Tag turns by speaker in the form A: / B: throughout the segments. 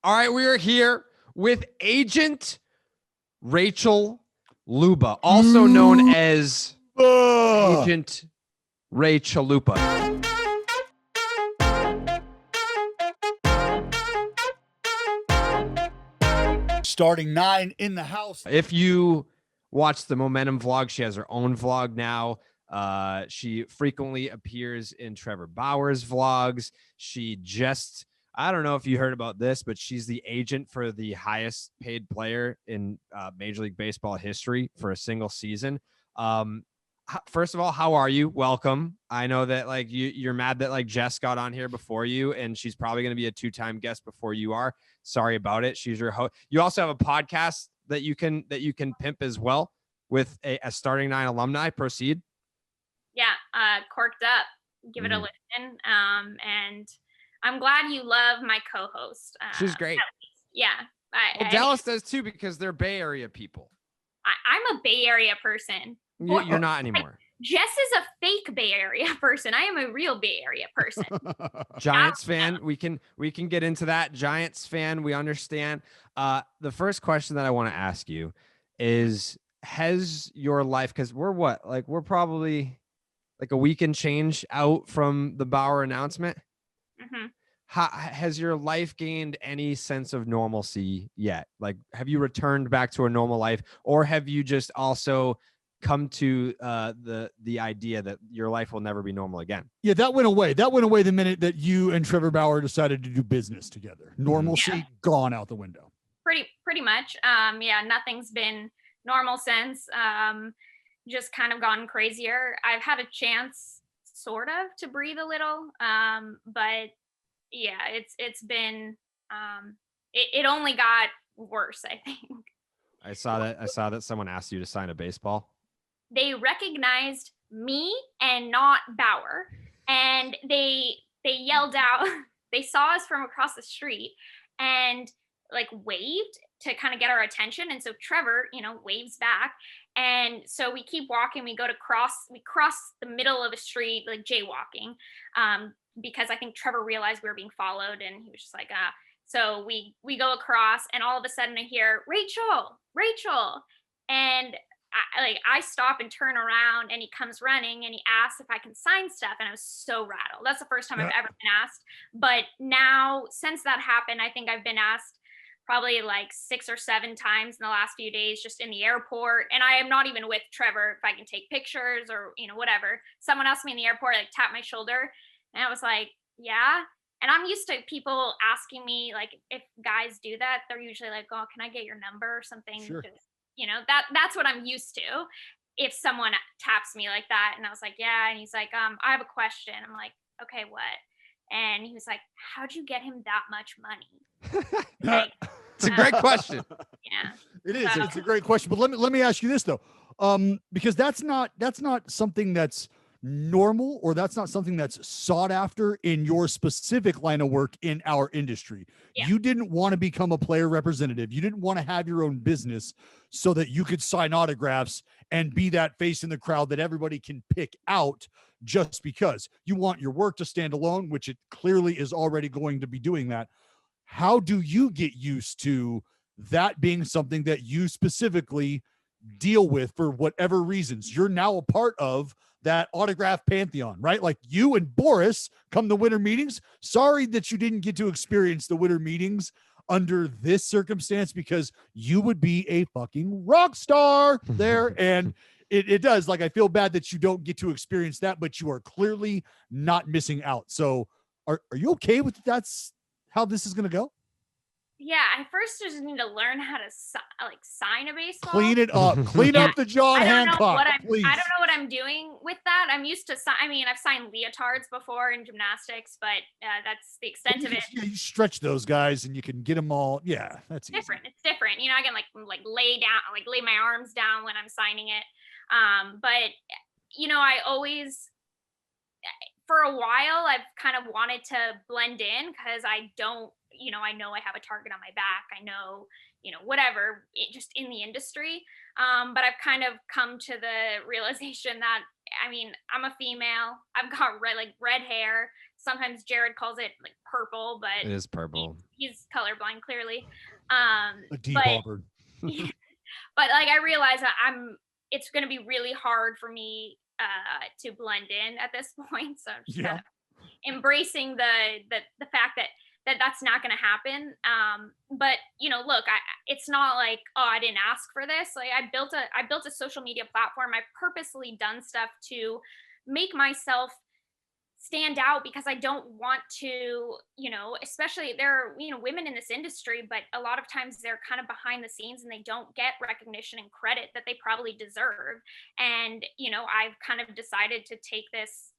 A: All right, we are here with Agent Rachel Luba, also known as Agent Rachel Luba.
B: Starting 9 in the house.
A: If you watch the Momentum vlog, she has her own vlog now. She frequently appears in Trevor Bauer's vlogs. She just, I don't know if you heard about this, but she's the agent for the highest paid player in Major League Baseball history for a single season. First of all, how are you? Welcome. I know that like you're mad that like Jess got on here before you, and she's probably going to be a 2-time guest before you are. Sorry about it. She's your host. You also have a podcast that you can pimp as well with a Starting 9 alumni. Proceed.
C: Yeah, Corked Up. Give it a listen. And I'm glad you love my co-host.
A: She's great.
C: Yeah.
A: Dallas does too, because they're Bay Area people.
C: I'm a Bay Area person.
A: You're not anymore.
C: Jess is a fake Bay Area person. I am a real Bay Area person.
A: Giants fan. We can get into that. Giants fan. We understand. The first question that I want to ask you is, has your life, because we're probably like a week and change out from the Bauer announcement.
C: Mm-hmm.
A: Has your life gained any sense of normalcy yet? Like, have you returned back to a normal life, or have you just also come to the idea that your life will never be normal again?
B: Yeah, that went away. That went away the minute that you and Trevor Bauer decided to do business together. Normalcy gone out the window.
C: Pretty much. Yeah, nothing's been normal since. Just kind of gone crazier. I've had a chance sort of to breathe a little. But yeah, it's been it only got worse, I think.
A: I saw that someone asked you to sign a baseball.
C: They recognized me and not Bauer, and they yelled out. They saw us from across the street and like waved to kind of get our attention. And so Trevor, waves back. And so we keep walking. We cross the middle of a street, like jaywalking, because I think Trevor realized we were being followed, and he was just like, So we go across, and all of a sudden I hear Rachel, and I stop and turn around, and he comes running, and he asks if I can sign stuff, and I was so rattled. That's the first time I've ever been asked. But now, since that happened, I think I've been asked probably like 6 or 7 times in the last few days, just in the airport. And I am not even with Trevor, if I can take pictures or whatever. Someone asked me in the airport, like tapped my shoulder, and I was like, yeah. And I'm used to people asking me, like, if guys do that, they're usually like, oh, can I get your number or something?
B: Sure.
C: That's what I'm used to. If someone taps me like that, and I was like, yeah. And he's like, I have a question. I'm like, okay, what? And he was like, how'd you get him that much money?
A: It's a great question.
C: Yeah,
B: it is. It's a great question. But let me ask you this though, because that's not something that's normal, or that's not something that's sought after in your specific line of work in our industry. Yeah. You didn't want to become a player representative. You didn't want to have your own business so that you could sign autographs and be that face in the crowd that everybody can pick out just because. You want your work to stand alone, which it clearly is already going to be doing that. How do you get used to that being something that you specifically deal with for whatever reasons? You're now a part of that autograph pantheon, right? Like you and Boris come to winter meetings. Sorry that you didn't get to experience the winter meetings under this circumstance, because you would be a fucking rock star there. And it does. Like, I feel bad that you don't get to experience that, but you are clearly not missing out. So are you okay with that's how this is going to go?
C: Yeah, I first just need to learn how to sign a baseball.
B: Clean it up. Clean up the John Hancock, please.
C: I don't know what I'm doing with that. I'm used to I've signed leotards before in gymnastics, but that's the extent of it.
B: Yeah, you stretch those guys and you can get them all. Yeah, that's
C: different.
B: Easy.
C: It's different. I can like lay down, like lay my arms down when I'm signing it. But I always, for a while, I've kind of wanted to blend in, because I don't, I know I have a target on my back. I know, whatever, just in the industry. But I've kind of come to the realization that, I'm a female. I've got red hair. Sometimes Jared calls it like purple, but
A: it is purple.
C: he's colorblind clearly.
B: A deep
C: But
B: Auburn.
C: but like I realize that it's going to be really hard for me to blend in at this point. So I'm just kind of embracing the fact that that's not going to happen. But look, it's not like, oh, I didn't ask for this. Like I built a social media platform. I purposely done stuff to make myself stand out because I don't want to, especially there are, women in this industry, but a lot of times they're kind of behind the scenes and they don't get recognition and credit that they probably deserve. And, I've kind of decided to take this,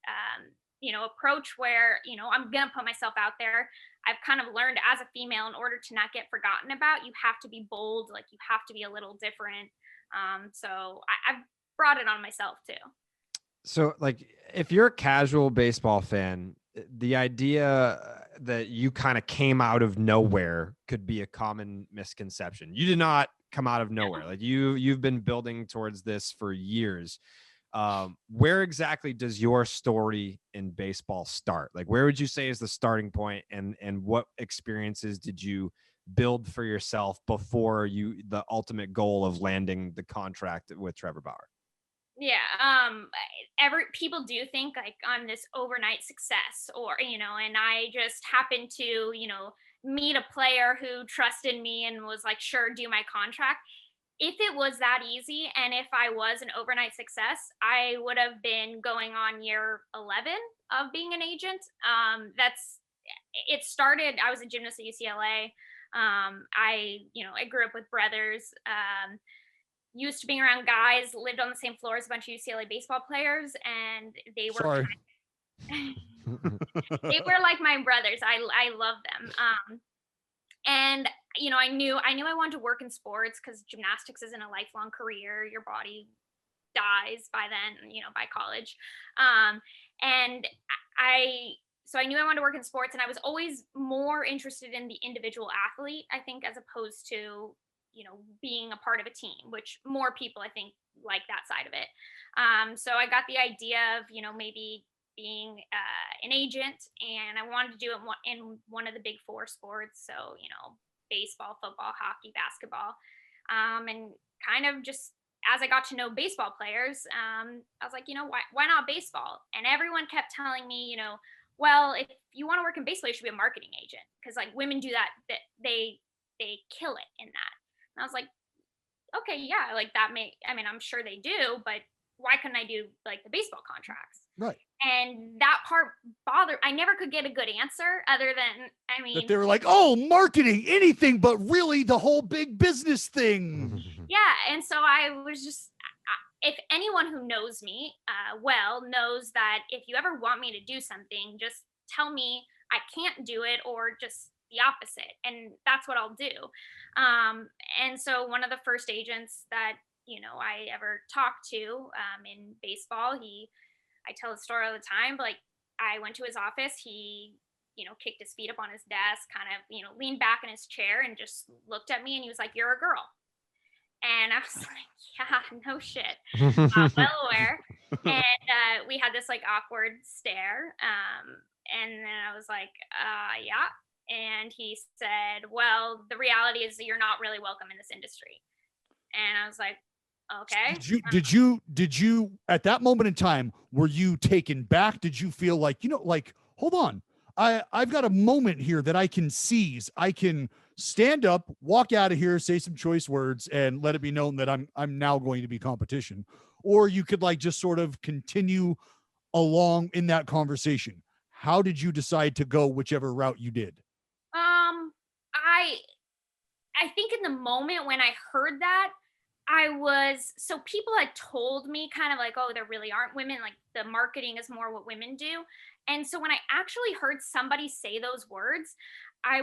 C: approach where, I'm going to put myself out there. I've kind of learned as a female, in order to not get forgotten about, you have to be bold, like you have to be a little different. So I've brought it on myself too.
A: So, like, if you're a casual baseball fan, the idea that you kind of came out of nowhere could be a common misconception. You did not come out of nowhere. Like you've been building towards this for years. Where exactly does your story in baseball start? Like, where would you say is the starting point, and what experiences did you build for yourself before the ultimate goal of landing the contract with Trevor Bauer?
C: Yeah. People do think like I'm this overnight success, or and I just happened to meet a player who trusted me and was like, sure, do my contract. If it was that easy, and if I was an overnight success, I would have been going on year 11 of being an agent. It started, I was a gymnast at UCLA. I grew up with brothers. Used to being around guys, lived on the same floor as a bunch of UCLA baseball players, and they were they were like my brothers. I love them. And I knew I wanted to work in sports because gymnastics isn't a lifelong career. Your body dies by then, by college. And so I knew I wanted to work in sports, and I was always more interested in the individual athlete, I think, as opposed to being a part of a team, which more people I think like that side of it. So I got the idea of maybe being an agent, and I wanted to do it in one of the big four sports. So baseball, football, hockey, basketball, and kind of just as I got to know baseball players, I was like, why not baseball? And everyone kept telling me, well, if you want to work in baseball, you should be a marketing agent, because like women do that they kill it in that. And I was like, okay, yeah, like I'm sure they do, but why couldn't I do like the baseball contracts?
B: Right.
C: And that part bothered. I never could get a good answer other than,
B: that they were like, oh, marketing, anything, but really the whole big business thing.
C: Yeah. And so I was just, if anyone who knows me well knows that if you ever want me to do something, just tell me I can't do it, or just the opposite, and that's what I'll do. And so one of the first agents that I ever talked to in baseball, I tell the story all the time, but like I went to his office, he kicked his feet up on his desk, kind of leaned back in his chair and just looked at me, and he was like, "You're a girl." And I was like, yeah, no shit. I'm well aware. And we had this like awkward stare. And then I was like, yeah. And he said, well, the reality is that you're not really welcome in this industry. And I was like, okay.
B: Did you at that moment in time, were you taken back? Did you feel like, like, hold on, I've got a moment here that I can seize. I can stand up, walk out of here, say some choice words, and let it be known that I'm now going to be competition? Or you could like just sort of continue along in that conversation. How did you decide to go whichever route you did?
C: I think in the moment when I heard that, so people had told me kind of like, oh, there really aren't women, like the marketing is more what women do. And so when I actually heard somebody say those words, I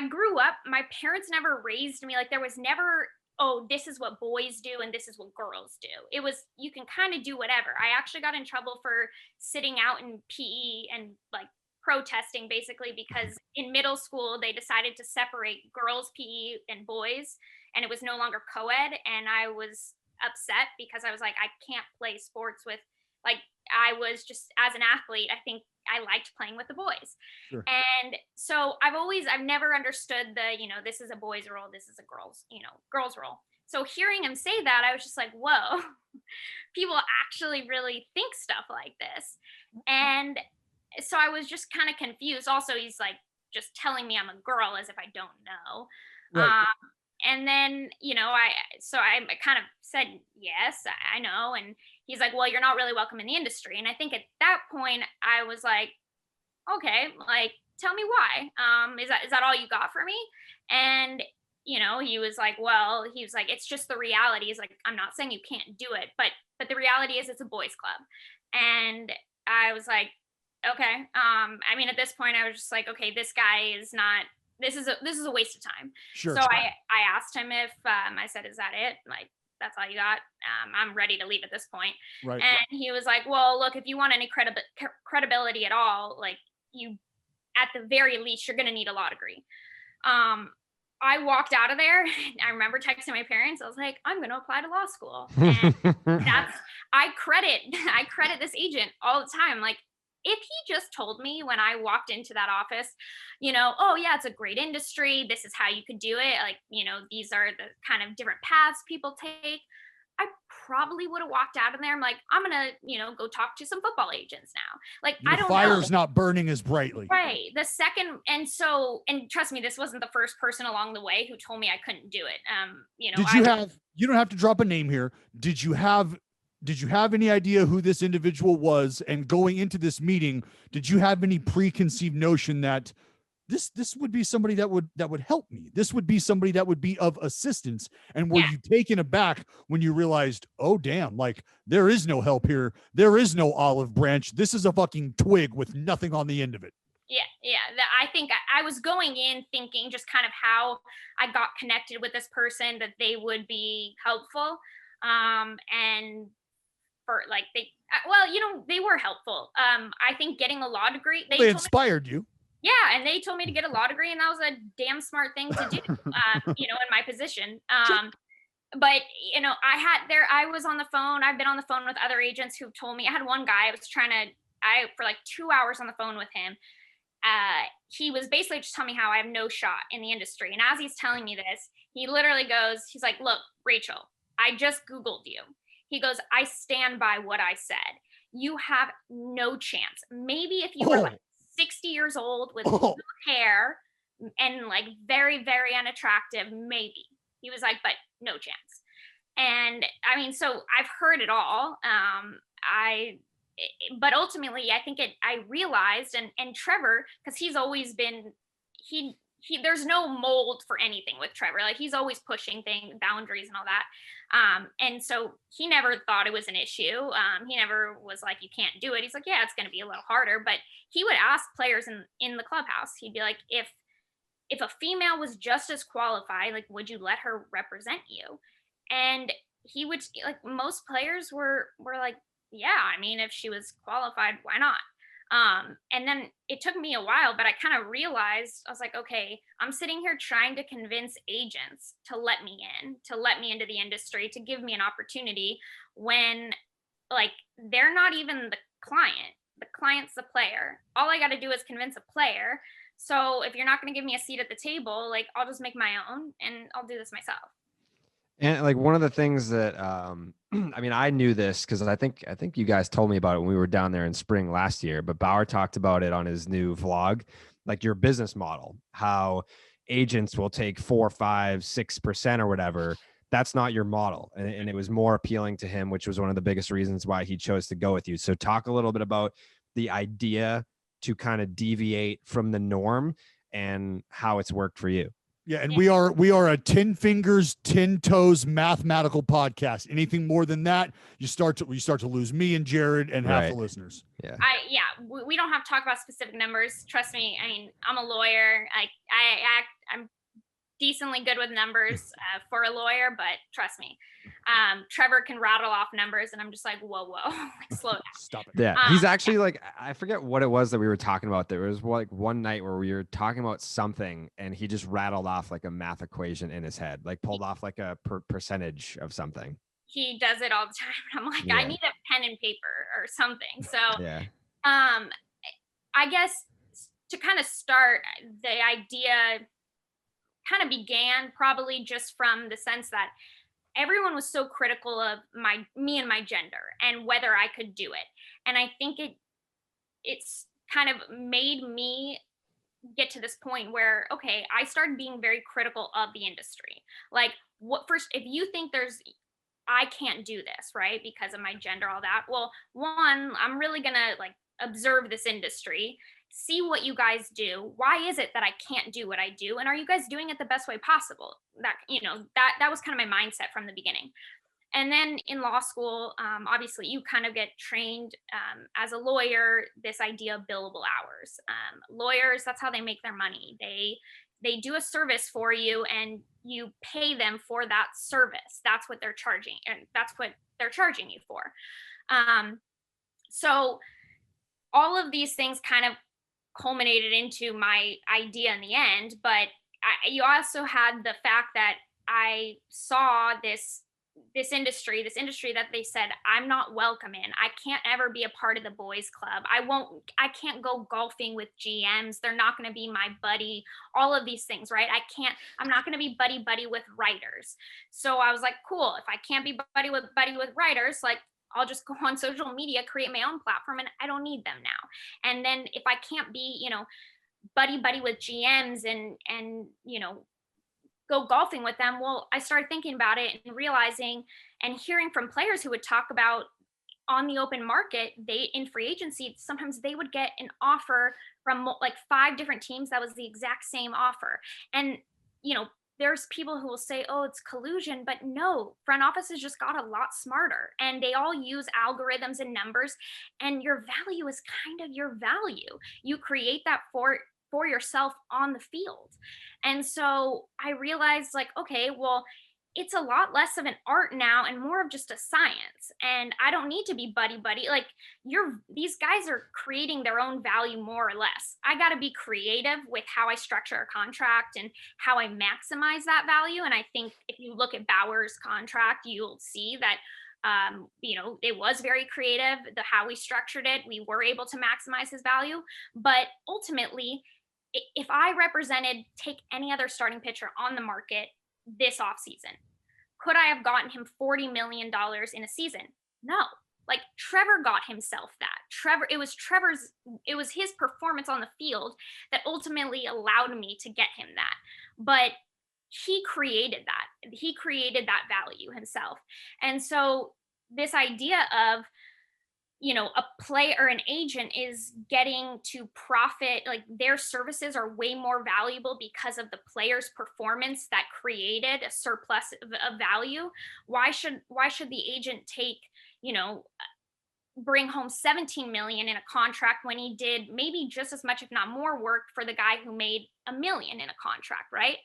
C: grew up, my parents never raised me, like there was never, oh, this is what boys do and this is what girls do. It was, you can kind of do whatever. I actually got in trouble for sitting out in PE and like protesting, basically because in middle school they decided to separate girls PE and boys, and it was no longer co-ed, and I was upset because I was like, I can't play sports with, like, I was just, as an athlete, I think I liked playing with the boys.
B: Sure.
C: And so I've never understood this is a boy's role, this is a girl's role. So hearing him say that, I was just like, whoa, people actually really think stuff like this. And so I was just kind of confused. Also, he's like just telling me I'm a girl as if I don't know.
B: Right.
C: And then, I kind of said, yes, I know. And he's like, well, you're not really welcome in the industry. And I think at that point I was like, okay, like, tell me why. Is that all you got for me? And he was like, it's just the reality. He's like, I'm not saying you can't do it, but the reality is it's a boys club. And I was like, okay. I mean, at this point I was just like, okay, this guy is not, this is a waste of time.
B: Sure.
C: So I asked him if, I said, is that it? Like, that's all you got? I'm ready to leave at this point.
B: Right.
C: And he was like, well, look, if you want any credibility at all, like, you, at the very least, you're going to need a law degree. I walked out of there. I remember texting my parents. I was like, I'm going to apply to law school. And I credit this agent all the time. Like, if he just told me when I walked into that office, oh yeah, it's a great industry, this is how you could do it, like, these are the kind of different paths people take, I probably would have walked out of there. I'm like, I'm gonna, go talk to some football agents now. Like, I don't know.
B: The fire's not burning as brightly.
C: Right. The second, and trust me, this wasn't the first person along the way who told me I couldn't do it.
B: You don't have to drop a name here. Did you have any idea who this individual was? And going into this meeting, did you have any preconceived notion that this would be somebody that would help me? This would be somebody that would be of assistance? And were you taken aback when you realized, oh damn, like, there is no help here. There is no olive branch. This is a fucking twig with nothing on the end of it.
C: Yeah. I think I was going in thinking just kind of how I got connected with this person, that they would be helpful. And for like, they were helpful. I think getting a law degree, they
B: inspired you.
C: Yeah, and they told me to get a law degree, and that was a damn smart thing to do, in my position. But I was on the phone. I've been on the phone with other agents who told me. I had one guy, for like 2 hours on the phone with him. He was basically just telling me how I have no shot in the industry. And as he's telling me this, he literally goes, he's like, look, Rachel, I just Googled you. He goes, I stand by what I said. You have no chance. Maybe if you were like 60 years old with blue hair and like very, very unattractive, maybe. He was like, but no chance. And I mean, so I've heard it all. But ultimately, I think I realized, and Trevor, because he's always been, there's no mold for anything with Trevor. Like, he's always pushing boundaries and all that. And so he never thought it was an issue. He never was like, you can't do it. He's like, yeah, it's going to be a little harder. But he would ask players in the clubhouse, he'd be like, if a female was just as qualified, like, would you let her represent you? And he would, like, most players were like, yeah, I mean, if she was qualified, why not? And then it took me a while, but I kind of realized, I was like, okay, I'm sitting here trying to convince agents to let me into the industry, to give me an opportunity, when, like, they're not even the client. The client's the player. All I got to do is convince a player. So if you're not going to give me a seat at the table, like, I'll just make my own and I'll do this myself.
A: And like, one of the things that, I mean, I knew this because I think you guys told me about it when we were down there in spring last year, but Bauer talked about it on his new vlog, like your business model, how agents will take 4, 5, 6% or whatever. That's not your model. And it was more appealing to him, which was one of the biggest reasons why he chose to go with you. So talk a little bit about the idea to kind of deviate from the norm and how it's worked for you.
B: Yeah, and we are a 10 fingers, 10 toes mathematical podcast. Anything more than that, you start to lose me and Jared and half the listeners.
A: Yeah.
C: We don't have to talk about specific numbers. Trust me. I mean, I'm a lawyer. I'm decently good with numbers for a lawyer, but trust me, Trevor can rattle off numbers, and I'm just like, whoa, like, slow down.
B: Stop it.
A: Yeah, he's actually like, I forget what it was that we were talking about. There was like one night where we were talking about something, and he just rattled off like a math equation in his head, like pulled off like a percentage of something.
C: He does it all the time. I'm like, I need a pen and paper or something. So
A: yeah.
C: I guess to kind of start, the idea kind of began probably just from the sense that everyone was so critical of me and my gender and whether I could do it. And I think it's kind of made me get to this point where, okay, I started being very critical of the industry. Like, what first, if you think I can't do this, right? Because of my gender, all that. Well, one, I'm really gonna like observe this industry, see what you guys do. Why is it that I can't do what I do? And are you guys doing it the best way possible? That was kind of my mindset from the beginning. And then in law school, obviously you kind of get trained as a lawyer, this idea of billable hours. Lawyers, that's how they make their money. They do a service for you and you pay them for that service. That's what they're charging, and that's what they're charging you for. So all of these things kind of culminated into my idea in the end, but you also had the fact that I saw this industry that they said I'm not welcome in. I can't ever be a part of the boys club. I can't go golfing with GMs. They're not going to be my buddy. All of these things, right? I'm not going to be buddy with writers. So I was like, cool, if I can't be buddy with writers, like I'll just go on social media, create my own platform, and I don't need them now. And then if I can't be, buddy with GMs and go golfing with them, well, I started thinking about it and realizing and hearing from players who would talk about on the open market, they in free agency, sometimes they would get an offer from like 5 different teams that was the exact same offer. And there's people who will say, oh, it's collusion, but no, front offices just got a lot smarter and they all use algorithms and numbers, and your value is kind of your value. You create that for yourself on the field. And so I realized, like, okay, well, it's a lot less of an art now and more of just a science. And I don't need to be buddy. Like, these guys are creating their own value more or less. I got to be creative with how I structure a contract and how I maximize that value. And I think if you look at Bauer's contract, you'll see that it was very creative, how we structured it. We were able to maximize his value. But ultimately, if I take any other starting pitcher on the market this offseason, could I have gotten him $40 million in a season? No. Like, Trevor got himself that. It was his performance on the field that ultimately allowed me to get him that. But he created that. He created that value himself. And so this idea of a player or an agent is getting to profit, like their services are way more valuable because of the player's performance that created a surplus of value. Why should the agent bring home 17 million in a contract when he did maybe just as much, if not more, work for the guy who made $1 million in a contract, right?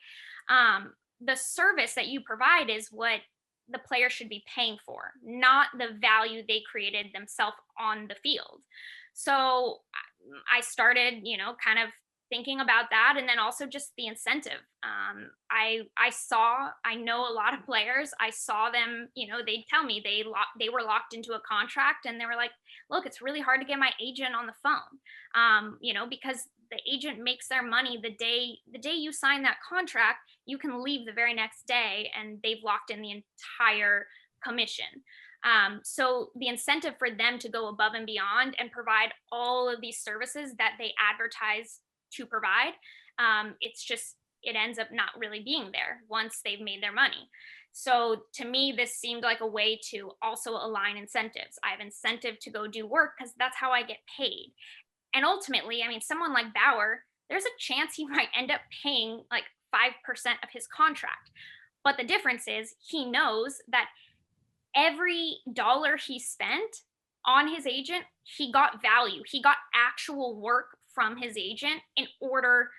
C: The service that you provide is what the player should be paying for, not the value they created themselves on the field. So I started, kind of thinking about that. And then also just the incentive. I know a lot of players. I saw them, they'd tell me they were locked into a contract and they were like, look, it's really hard to get my agent on the phone. Because the agent makes their money the day you sign that contract. You can leave the very next day and they've locked in the entire commission. So the incentive for them to go above and beyond and provide all of these services that they advertise to provide, it ends up not really being there once they've made their money. So to me, this seemed like a way to also align incentives. I have incentive to go do work because that's how I get paid. And ultimately, I mean, someone like Bauer, there's a chance he might end up paying like 5% of his contract. But the difference is he knows that every dollar he spent on his agent, he got value. He got actual work from his agent in order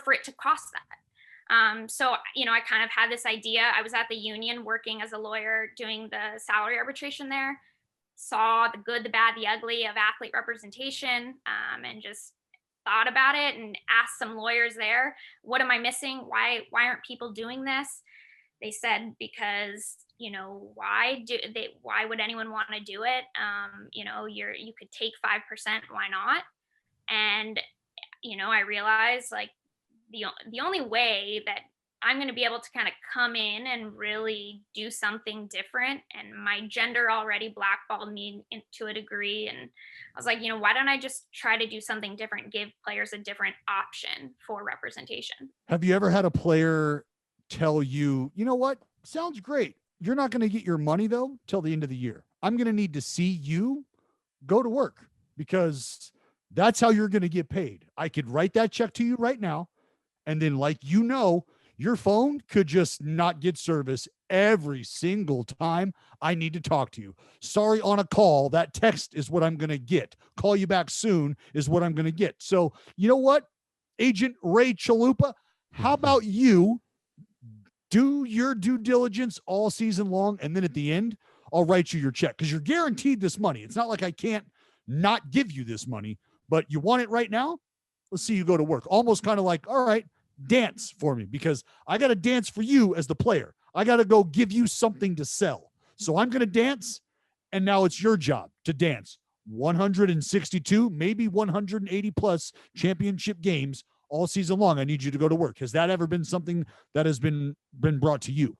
C: for it to cost that. So, I kind of had this idea. I was at the union working as a lawyer doing the salary arbitration there, saw the good, the bad, the ugly of athlete representation, and just thought about it and asked some lawyers there, what am I missing? Why aren't people doing this? They said, because, why would anyone want to do it? You could take 5%. Why not? And, I realized like the only way that I'm going to be able to kind of come in and really do something different. And my gender already blackballed me to a degree. And I was like, why don't I just try to do something different, give players a different option for representation?
B: Have you ever had a player tell you, you know what, sounds great. You're not going to get your money though till the end of the year. I'm going to need to see you go to work because that's how you're going to get paid. I could write that check to you right now. And then your phone could just not get service every single time I need to talk to you. Sorry, on a call, that text is what I'm going to get. Call you back soon is what I'm going to get. So you know what, Agent Rachel Luba, how about you do your due diligence all season long, and then at the end, I'll write you your check because you're guaranteed this money. It's not like I can't not give you this money, but you want it right now? Let's see you go to work. Almost kind of like, all right, dance for me because I got to dance for you as the player. I got to go give you something to sell. So I'm going to dance, and now it's your job to dance 162, maybe 180 plus championship games all season long. I need you to go to work. Has that ever been something that has been brought to you?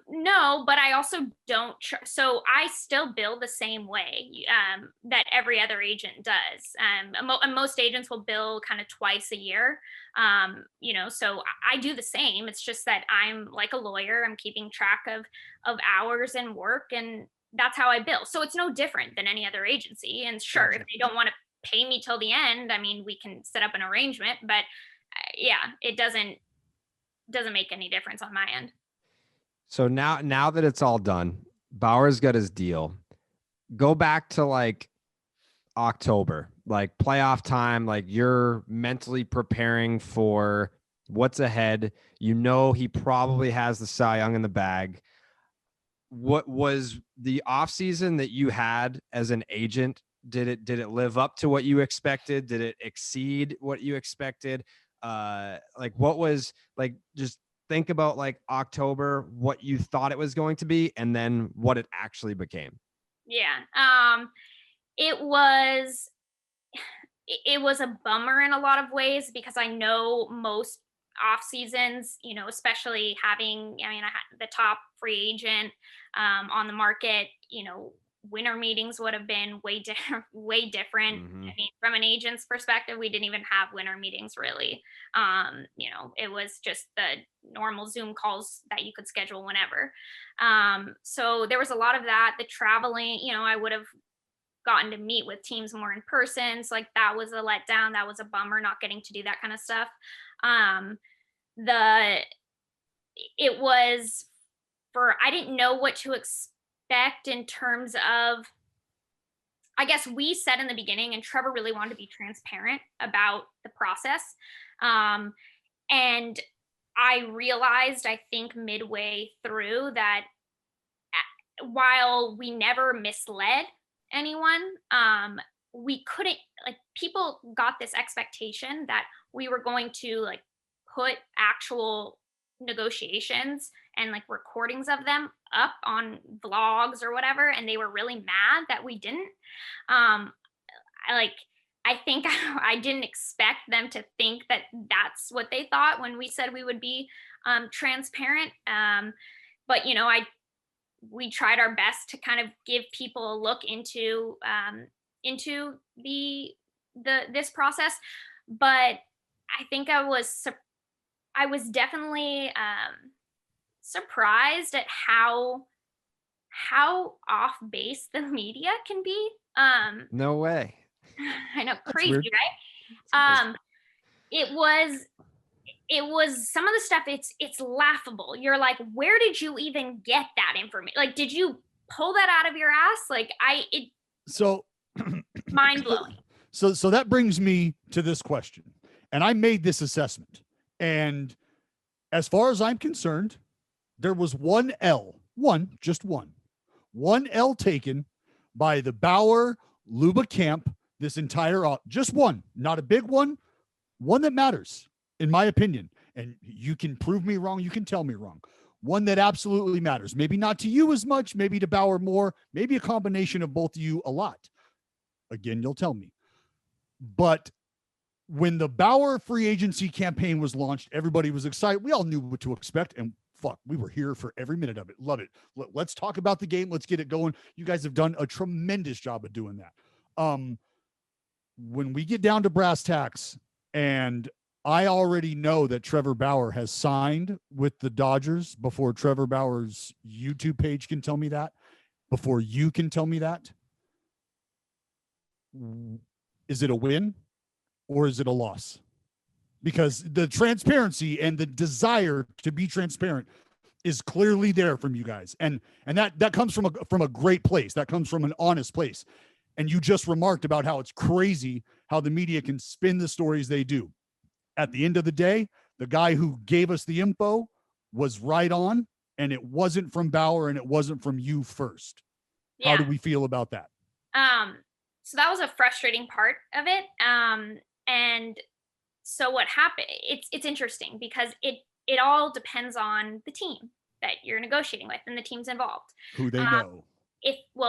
C: No, but I also don't. So I still bill the same way that every other agent does. Most agents will bill kind of twice a year. So I do the same. It's just that I'm like a lawyer. I'm keeping track of hours and work, and that's how I bill. So it's no different than any other agency. And sure, if they don't want to pay me till the end, I mean, we can set up an arrangement. But it doesn't make any difference on my end.
A: So now that it's all done, Bauer's got his deal. Go back to like October, like playoff time, like you're mentally preparing for what's ahead. He probably has the Cy Young in the bag. What was the offseason that you had as an agent? Did it live up to what you expected? Did it exceed what you expected? What was like, just think about like October, what you thought it was going to be, and then what it actually became.
C: Yeah. It was a bummer in a lot of ways because I know most off seasons, especially having, I had the top free agent on the market, winter meetings would have been way different.
A: Mm-hmm.
C: I mean, from an agent's perspective, we didn't even have winter meetings really. It was just the normal Zoom calls that you could schedule whenever. So there was a lot of that. The traveling, I would have gotten to meet with teams more in person. So like that was a letdown. That was a bummer, not getting to do that kind of stuff. I didn't know what to expect in terms of, I guess we said in the beginning, and Trevor really wanted to be transparent about the process. And I realized, I think midway through, that while we never misled anyone, we couldn't, like, people got this expectation that we were going to like put actual negotiations and like recordings of them up on vlogs or whatever, and they were really mad that we didn't. I think I didn't expect them to think that that's what they thought when we said we would be transparent. But we tried our best to kind of give people a look into this process. But I think I was definitely surprised at how off base the media can be.
A: No way.
C: I know, crazy, right? It was some of the stuff, it's laughable. You're like, where did you even get that information? Like, did you pull that out of your ass? Like,
B: so
C: mind blowing.
B: So that brings me to this question. And I made this assessment. And as far as I'm concerned, there was one L taken by the Bauer Luba camp this entire, just one, not a big one that matters, in my opinion. And you can prove me wrong. You can tell me wrong. One that absolutely matters. Maybe not to you as much, maybe to Bauer more, maybe a combination of both of you a lot. Again, you'll tell me. But when the Bauer free agency campaign was launched, everybody was excited. We all knew what to expect, and fuck, we were here for every minute of it. Love it. Let's talk about the game. Let's get it going. You guys have done a tremendous job of doing that. When we get down to brass tacks, and I already know that Trevor Bauer has signed with the Dodgers before Trevor Bauer's YouTube page can tell me that, before you can tell me that. Is it a win or is it a loss? Because the transparency and the desire to be transparent is clearly there from you guys. And that comes from a great place. That comes from an honest place. And you just remarked about how it's crazy how the media can spin the stories they do. At the end of the day, the guy who gave us the info was right on, and it wasn't from Bauer and it wasn't from you first. Yeah. How do we feel about that?
C: So that was a frustrating part of it. And so what happened, it's interesting because it all depends on the team that you're negotiating with and the teams involved.
B: Who they know.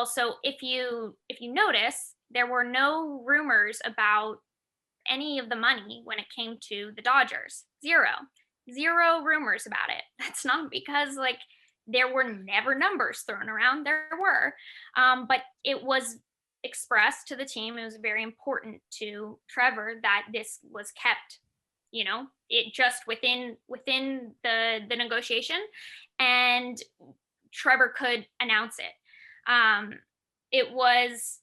C: So if you notice, there were no rumors about any of the money when it came to the Dodgers. Zero rumors about it. That's not because like there were never numbers thrown around. There were, but it was expressed to the team. It was very important to Trevor that this was kept, it just within the negotiation, and Trevor could announce it. It was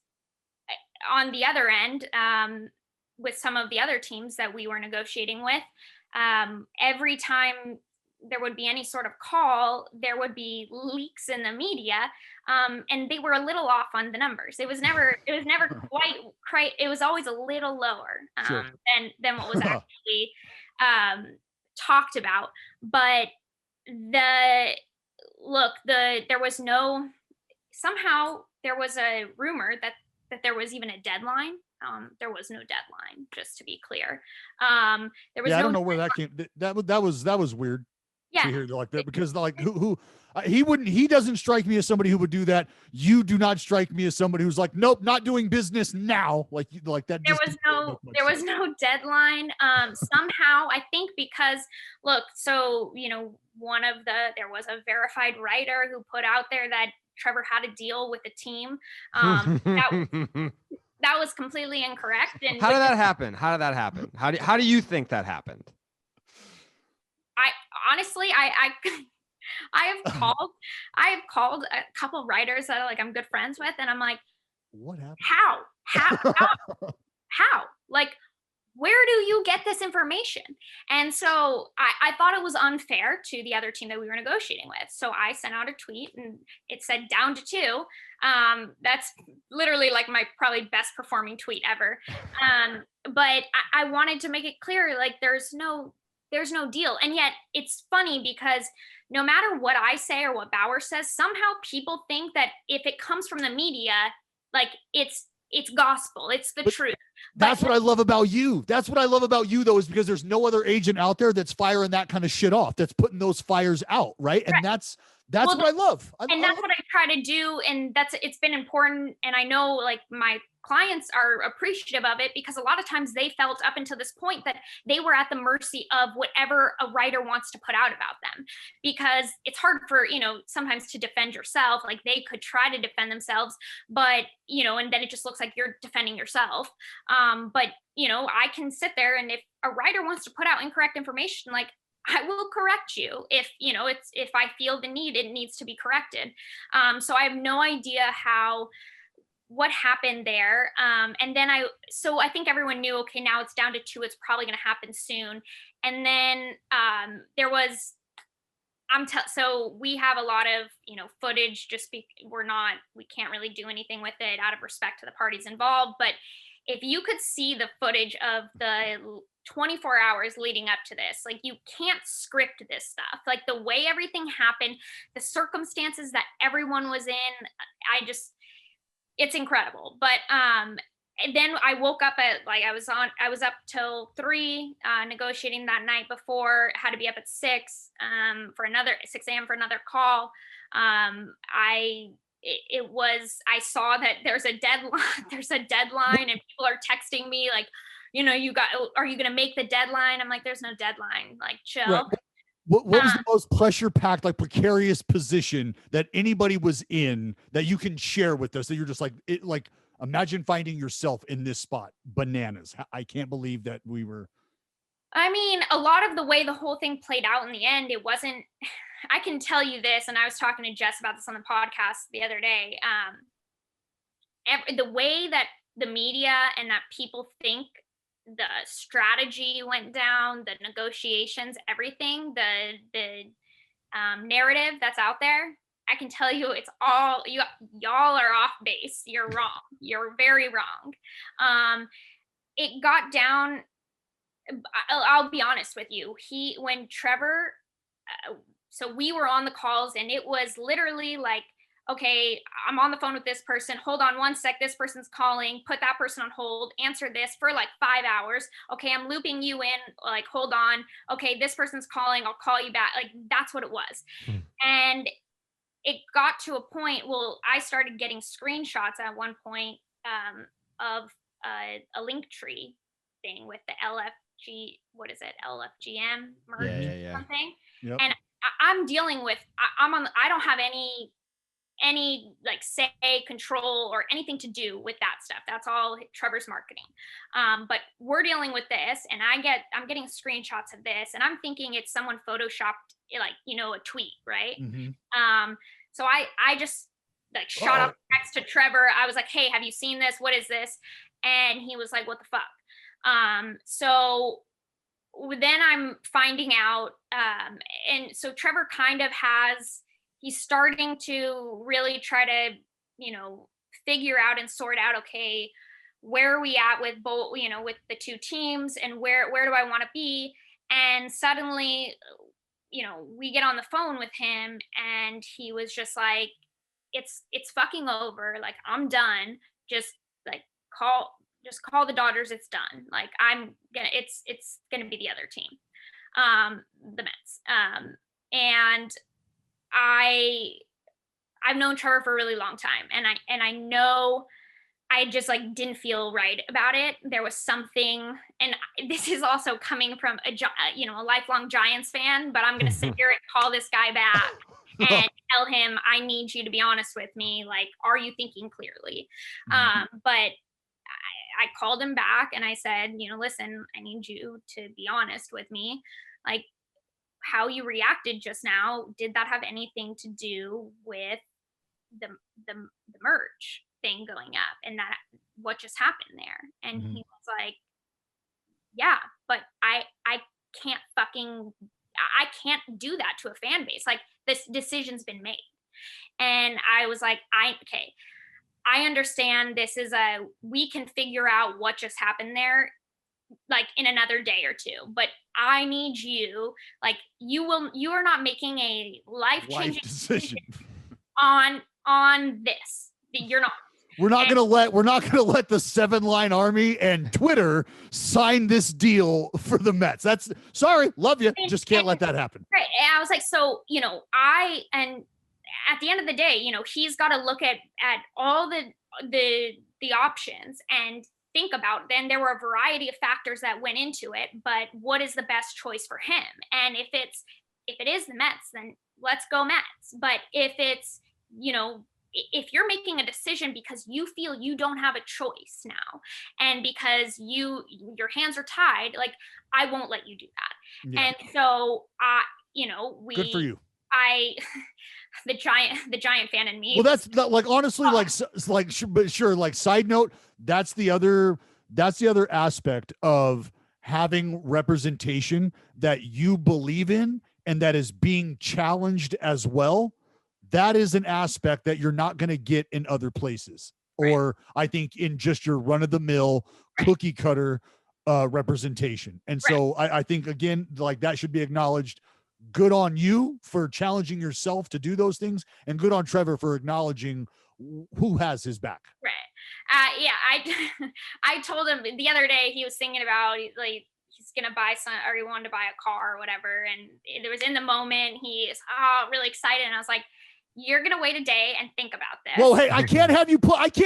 C: on the other end, with some of the other teams that we were negotiating with, every time there would be any sort of call, there would be leaks in the media, and they were a little off on the numbers. It was never quite. It was always a little lower
B: Sure.
C: than what was actually talked about. But there was a rumor that there was even a deadline. There was no deadline, just to be clear. There was
B: I don't know where that came. That was weird.
C: Yeah.
B: To hear like that, because like he doesn't strike me as somebody who would do that. You do not strike me as somebody who's like, nope, not doing business now. Like that.
C: There was no deadline. Somehow I think because look, so there was a verified writer who put out there that Trevor had a deal with the team. That was completely incorrect. And
A: how did that happen? How do you think that happened?
C: I have called a couple writers that I'm good friends with, and I'm like,
B: what happened?
C: How? Like, where do you get this information? And so I thought it was unfair to the other team that we were negotiating with. So I sent out a tweet and it said down to 2. That's literally like my probably best performing tweet ever. But I wanted to make it clear, like there's no deal. And yet it's funny because no matter what I say or what Bauer says, somehow people think that if it comes from the media, like it's gospel, it's the truth.
B: That's what I love about you. That's what I love about you, though, is because there's no other agent out there that's firing that kind of shit off, that's putting those fires out, right? And that's what I love.
C: That's what I try to do, and it's been important. And I know, like, my clients are appreciative of it because a lot of times they felt up until this point that they were at the mercy of whatever a writer wants to put out about them, because it's hard for, sometimes to defend yourself. Like they could try to defend themselves, but, and then it just looks like you're defending yourself. But, I can sit there, and if a writer wants to put out incorrect information, like I will correct you if, if I feel the need, it needs to be corrected. So I have no idea what happened there. And then I think everyone knew, okay, now it's down to 2. It's probably going to happen soon. And then so we have a lot of, footage, we can't really do anything with it out of respect to the parties involved. But if you could see the footage of the 24 hours leading up to this, like you can't script this stuff. Like the way everything happened, the circumstances that everyone was in, it's incredible. But and then I woke up at I was up till 3 negotiating that night before, had to be up at 6 a.m. for another call. I it was, I saw that there's a deadline and people are texting me like, are you going to make the deadline? I'm like, there's no deadline, like chill.
B: Right. What was the most pressure packed, like precarious position that anybody was in that you can share with us that you're just like, imagine finding yourself in this spot? Bananas. I can't believe that we were.
C: I mean, a lot of the way the whole thing played out in the end, it wasn't, I can tell you this, and I was talking to Jess about this on the podcast the other day. The way that the media and that people think the strategy went down, the negotiations, everything, the narrative that's out there, I can tell you it's all, y'all are off base. You're wrong. You're very wrong. It got down, I'll be honest with you. When Trevor, so we were on the calls and it was literally like, okay, I'm on the phone with this person. Hold on one sec. This person's calling. Put that person on hold. Answer this for like 5 hours. Okay, I'm looping you in. Like, hold on. Okay, this person's calling. I'll call you back. Like, that's what it was. And it got to a point, well, I started getting screenshots at one point of a link tree thing with the LFG, what is it? LFGM merge or something. Yep. And I'm dealing with, I don't have any like say, control, or anything to do with that stuff. That's all Trevor's marketing. But we're dealing with this, and I'm getting screenshots of this, and I'm thinking it's someone photoshopped like, a tweet, right? Mm-hmm. So I just like shot up next to Trevor. I was like, hey, have you seen this? What is this? And he was like, what the fuck? So then I'm finding out, and so Trevor kind of he's starting to really try to, figure out and sort out, okay, where are we at with both, with the two teams, and where do I want to be? And suddenly, we get on the phone with him, and he was just like, it's fucking over. Like, I'm done. Just like call the Dodgers. It's done. Like, it's gonna be the other team, the Mets. And I've known Trevor for a really long time, and I know I just like didn't feel right about it. There was something, and this is also coming from a lifelong Giants fan, but I'm gonna sit here and call this guy back and tell him, I need you to be honest with me. Like, are you thinking clearly? But I called him back and I said, listen, I need you to be honest with me. Like, how you reacted just now, did that have anything to do with the merge thing going up, and that what just happened there? And he was like, yeah, but I can't do that to a fan base. Like, this decision's been made. And I was like, I understand this is we can figure out what just happened there like in another day or two, but I need you, like, you are not making a life-changing decision on this. You're not.
B: We're not gonna let the 7-line army and Twitter sign this deal for the Mets. That's, sorry, love you, just can't let that happen.
C: Right. And I was like, so, and at the end of the day, he's got to look at all the options and think about, then there were a variety of factors that went into it, but what is the best choice for him? And if it is the Mets, then let's go Mets. But if it's, if you're making a decision because you feel you don't have a choice now, and because your hands are tied, like, I won't let you do that. Yeah. And so
B: good for you.
C: The giant fan in me.
B: Well, that's like, honestly, but sure. Like, side note, that's the other aspect of having representation that you believe in and that is being challenged as well. That is an aspect that you're not going to get in other places, or I think in just your run of the mill cookie cutter representation. And so I think, again, like, that should be acknowledged. Good on you for challenging yourself to do those things, and good on Trevor for acknowledging who has his back.
C: Right. Yeah. I told him the other day, he was thinking about, like, he's going to buy or he wanted to buy a car or whatever. And it was in the moment, he is really excited. And I was like, you're gonna wait a day and think about this.
B: Well, hey, I can't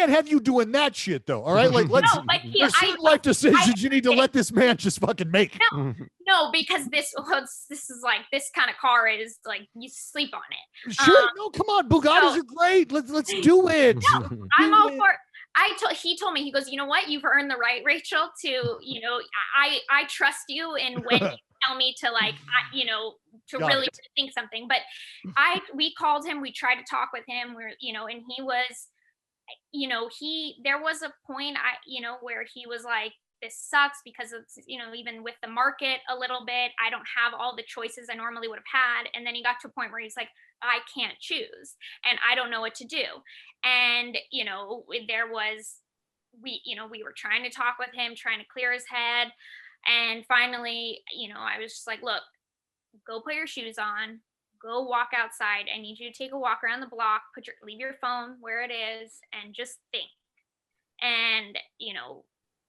B: have you doing that shit though. All right, like let's.
C: No, but
B: There's certain life decisions you need to let this man just fucking make.
C: No, because this is like, this kind of car is like, you sleep on it.
B: Sure, no, come on, Bugattis are great. Let's do it.
C: No, I'm all for. He told me, he goes, you know what, you've earned the right, Rachel, to, you know, I trust you, and when you tell me to, like, you know, to
B: Got
C: really
B: it.
C: think something. But we called him, we tried to talk with him, where, you know, and he was, you know, there was a point, you know, where he was like, this sucks because it's, you know, even with the market a little bit, I don't have all the choices I normally would have had. And then he got to a point where he's like, I can't choose and I don't know what to do. And, you know, we were trying to talk with him, trying to clear his head. And finally, you know, I was just like, look, go put your shoes on, go walk outside. I need you to take a walk around the block, leave your phone where it is, and just think. And, you know,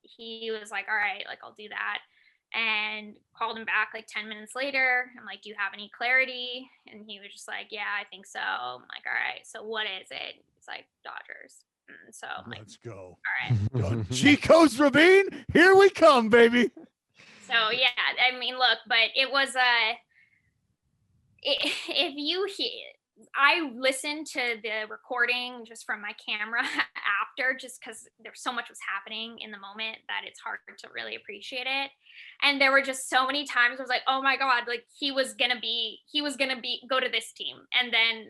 C: he was like, all right, like, I'll do that. And called him back like 10 minutes later. I'm like, do you have any clarity? And he was just like, yeah, I think so. I'm like, all right, so what is it? It's like, Dodgers. And so I'm like,
B: Let's go.
C: all right.
B: Chico's Ravine, here we come, baby.
C: So yeah, I mean, look, but it was if you hear, I listened to the recording just from my camera after, just because there's so much was happening in the moment that it's hard to really appreciate it. And there were just so many times I was like, oh my God, like he was gonna go to this team. And then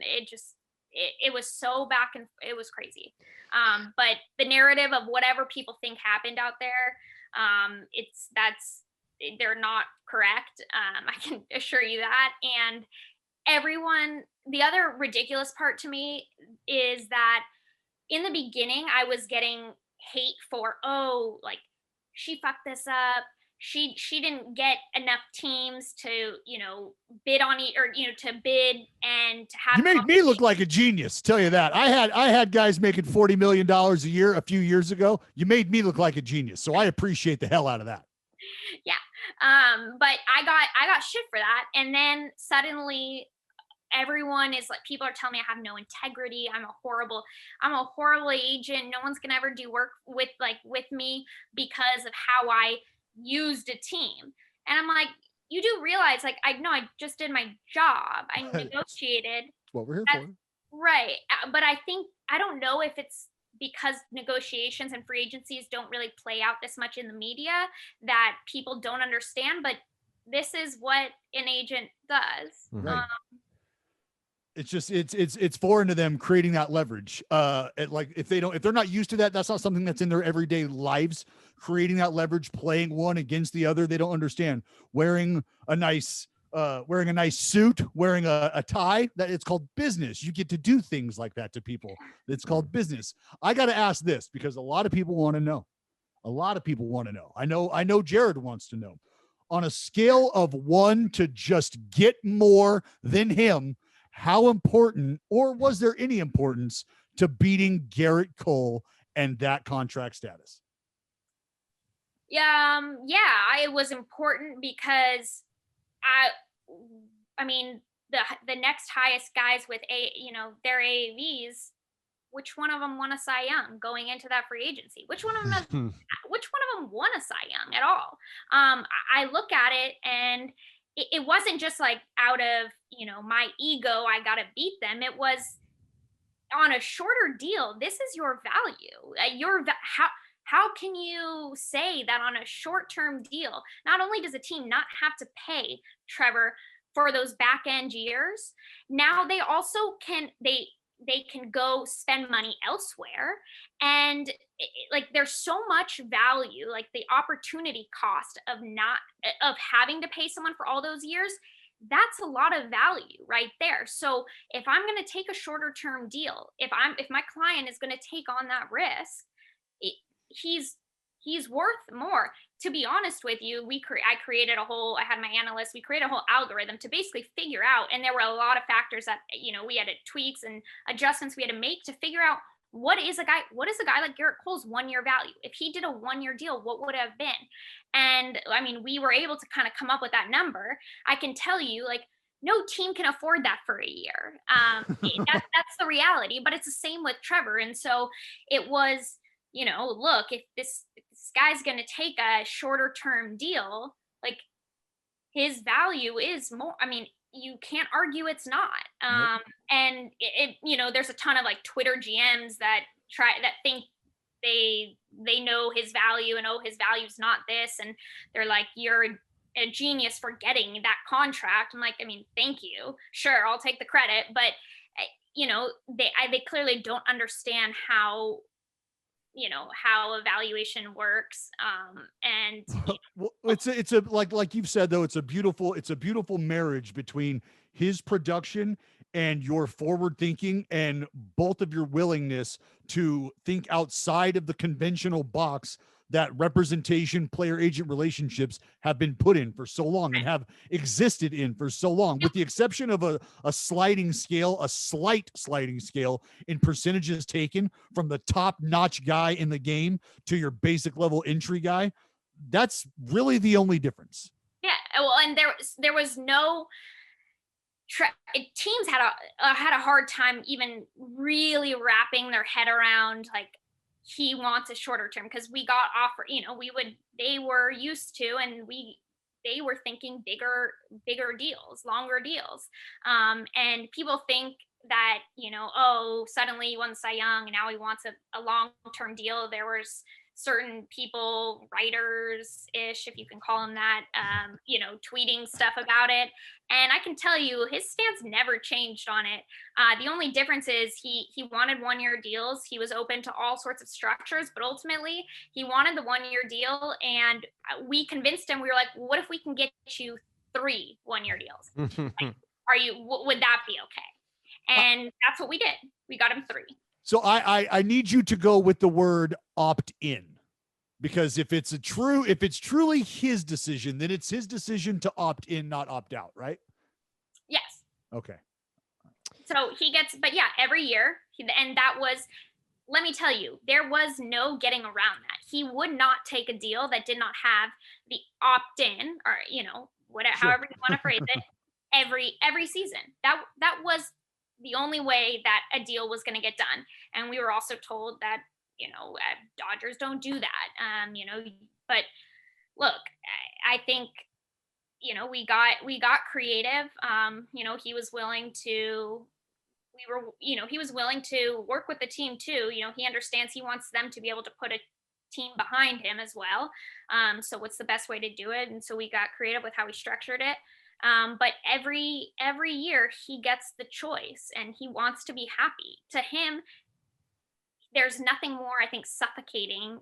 C: it was so back, and it was crazy. But the narrative of whatever people think happened out there, they're not correct. I can assure you that. And the other ridiculous part to me is that in the beginning, I was getting hate for, oh, like, she fucked this up. She didn't get enough teams to, you know, bid on it, or, you know, to bid and to have.
B: You made me look like a genius. Tell you that. I had guys making $40 million a year a few years ago. You made me look like a genius. So I appreciate the hell out of that.
C: Yeah. But I got shit for that. And then suddenly everyone is like, people are telling me I have no integrity. I'm a horrible agent. No one's gonna ever do work with me because of how I used a team. And I'm like, you do realize, like, I know I just did my job. I negotiated.
B: That's what we're here for.
C: Right. But I don't know if it's because negotiations and free agencies don't really play out this much in the media that people don't understand, but this is what an agent does.
B: Right. It's just it's foreign to them, creating that leverage. Like if they're not used to that, that's not something that's in their everyday lives. Creating that leverage, playing one against the other, they don't understand. Wearing a nice suit, wearing a tie, that it's called business. You get to do things like that to people. It's called business. I got to ask this because a lot of people want to know. I know Jared wants to know. On a scale of 1 to just get more than him, how important, or was there any importance to beating Garrett Cole and that contract status?
C: It was important because I mean, the next highest guys with their AAVs, which one of them won a Cy Young going into that free agency? Which one of them won a Cy Young at all? I look at it, and it wasn't just like out of, my ego, I got to beat them. It was on a shorter deal. This is your value. How can you say that on a short-term deal, not only does a team not have to pay Trevor for those back end years, now they also can, they can go spend money elsewhere. And there's so much value, like the opportunity cost of having to pay someone for all those years. That's a lot of value right there. So if I'm going to take a shorter term deal, if my client is going to take on that risk, he's worth more. To be honest with you, I had my analyst, we created a whole algorithm to basically figure out, and there were a lot of factors that, we had to tweaks and adjustments we had to make to figure out what is a guy like Garrett Cole's 1 year value. If he did a 1 year deal, what would it have been? And I mean, we were able to kind of come up with that number. I can tell you, no team can afford that for a year. That's the reality, but it's the same with Trevor. And so it was, look, if this guy's going to take a shorter term deal, like his value is more. I mean, you can't argue it's not.
B: Nope.
C: And there's a ton of like Twitter GMs that think they know his value and, oh, his value's not this, and they're like, you're a genius for getting that contract. I'm like, I mean, thank you, sure, I'll take the credit, but they clearly don't understand how evaluation works. And
B: Well, it's a like you've said though, it's a beautiful marriage between his production and your forward thinking, and both of your willingness to think outside of the conventional box that representation player agent relationships have been put in for so long and have existed in for so long, with the exception of a slight sliding scale in percentages taken from the top notch guy in the game to your basic level entry guy. That's really the only difference.
C: Yeah, well, and there was no teams had a hard time even really wrapping their head around, like, he wants a shorter term, because we got offer, they were used to, and they were thinking bigger deals, longer deals. And people think that, oh, suddenly he won Cy Young and now he wants a long-term deal. There was certain people, writers ish, if you can call them that, tweeting stuff about it. And I can tell you his stance never changed on it. The only difference is he wanted 1-year deals. He was open to all sorts of structures, but ultimately he wanted the 1-year deal. And we convinced him, we were like, well, what if we can get you 3 1-year deals? Like, would that be okay? And that's what we did. We got him 3.
B: So I need you to go with the word opt in, because if it's truly his decision, then it's his decision to opt in, not opt out, right?
C: Yes.
B: Okay.
C: So he gets, but yeah, every year, and that was, let me tell you, there was no getting around that. He would not take a deal that did not have the opt in, or whatever,
B: Sure.
C: however you want to phrase it, every season. That was the only way that a deal was going to get done. And we were also told that, Dodgers don't do that. But look, I think, we got creative. He was willing to, he was willing to work with the team too. He understands, he wants them to be able to put a team behind him as well. So what's the best way to do it? And so we got creative with how we structured it. But every year he gets the choice, and he wants to be happy. To him, there's nothing more, I think, suffocating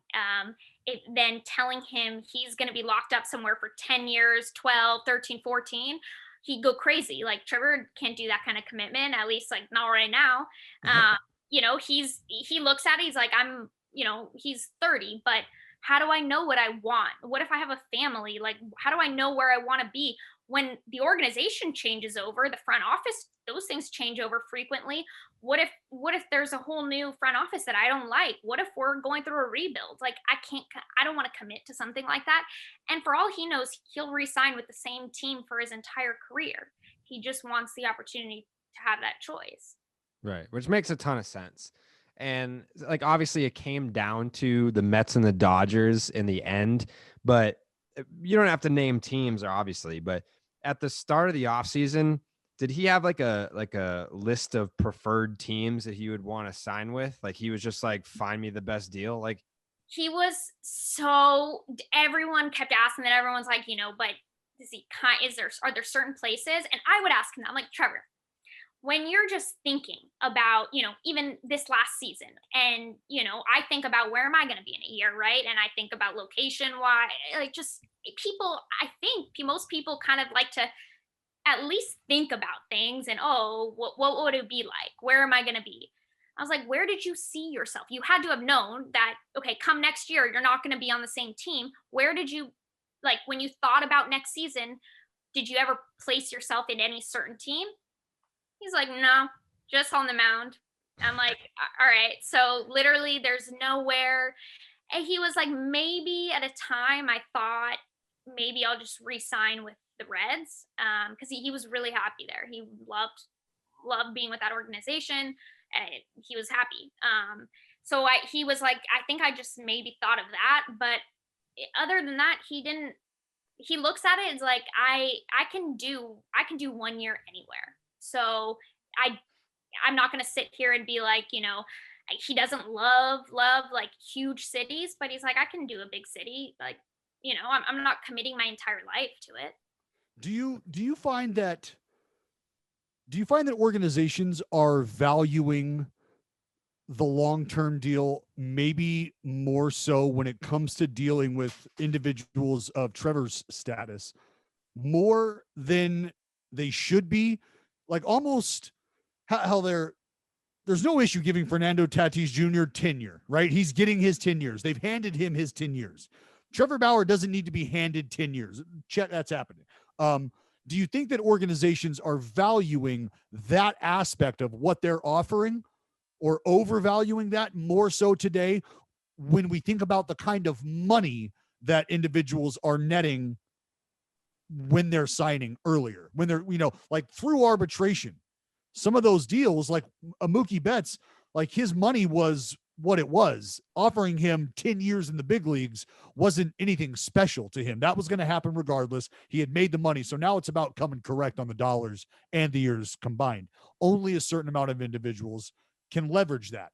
C: than telling him he's going to be locked up somewhere for 10 years, 12, 13, 14. He'd go crazy. Like, Trevor can't do that kind of commitment, at least like not right now. He looks at it, he's like, he's 30, but how do I know what I want? What if I have a family? Like, how do I know where I want to be? When the organization changes over, the front office, those things change over frequently. What if there's a whole new front office that I don't like? What if we're going through a rebuild? Like, I don't want to commit to something like that. And for all he knows, he'll re-sign with the same team for his entire career. He just wants the opportunity to have that choice.
A: Right, which makes a ton of sense. And like, obviously it came down to the Mets and the Dodgers in the end, but you don't have to name teams, or obviously, but at the start of the offseason, did he have like a list of preferred teams that he would want to sign with? Like, he was just like, find me the best deal. Like,
C: he was everyone kept asking that. Everyone's like, but are there certain places? And I would ask him, I'm like, Trevor, when you're just thinking about, even this last season, and, I think about, where am I going to be in a year, right? And I think about location, why, like, just people, I think most people kind of like to at least think about things, and, oh, what would it be like? Where am I going to be? I was like, where did you see yourself? You had to have known that, okay, come next year, you're not going to be on the same team. Where did you, like, when you thought about next season, did you ever place yourself in any certain team? He's like, no, just on the mound. I'm like, all right. So literally there's nowhere. And he was like, maybe at a time I thought maybe I'll just re-sign with the Reds, because he was really happy there. He loved being with that organization, and he was happy. So he was like, I think I just maybe thought of that, but other than that, he didn't. He looks at it as like I can do 1 year anywhere. So I'm not gonna sit here and be like, he doesn't love like huge cities, but he's like, I can do a big city. Like, I'm not committing my entire life to it.
B: Do you find that organizations are valuing the long-term deal maybe more so when it comes to dealing with individuals of Trevor's status more than they should be? Like almost how there's no issue giving Fernando Tatis Jr. tenure, right? He's getting his 10 years. They've handed him his 10 years. Trevor Bauer doesn't need to be handed 10 years. That's happening. Do you think that organizations are valuing that aspect of what they're offering or overvaluing that more so today when we think about the kind of money that individuals are netting when they're signing earlier, when they're, like through arbitration, some of those deals, like Mookie Betts, like his money was what it was. Offering him 10 years in the big leagues wasn't anything special to him. That was going to happen regardless. He had made the money. So now it's about coming correct on the dollars and the years combined. Only a certain amount of individuals can leverage that.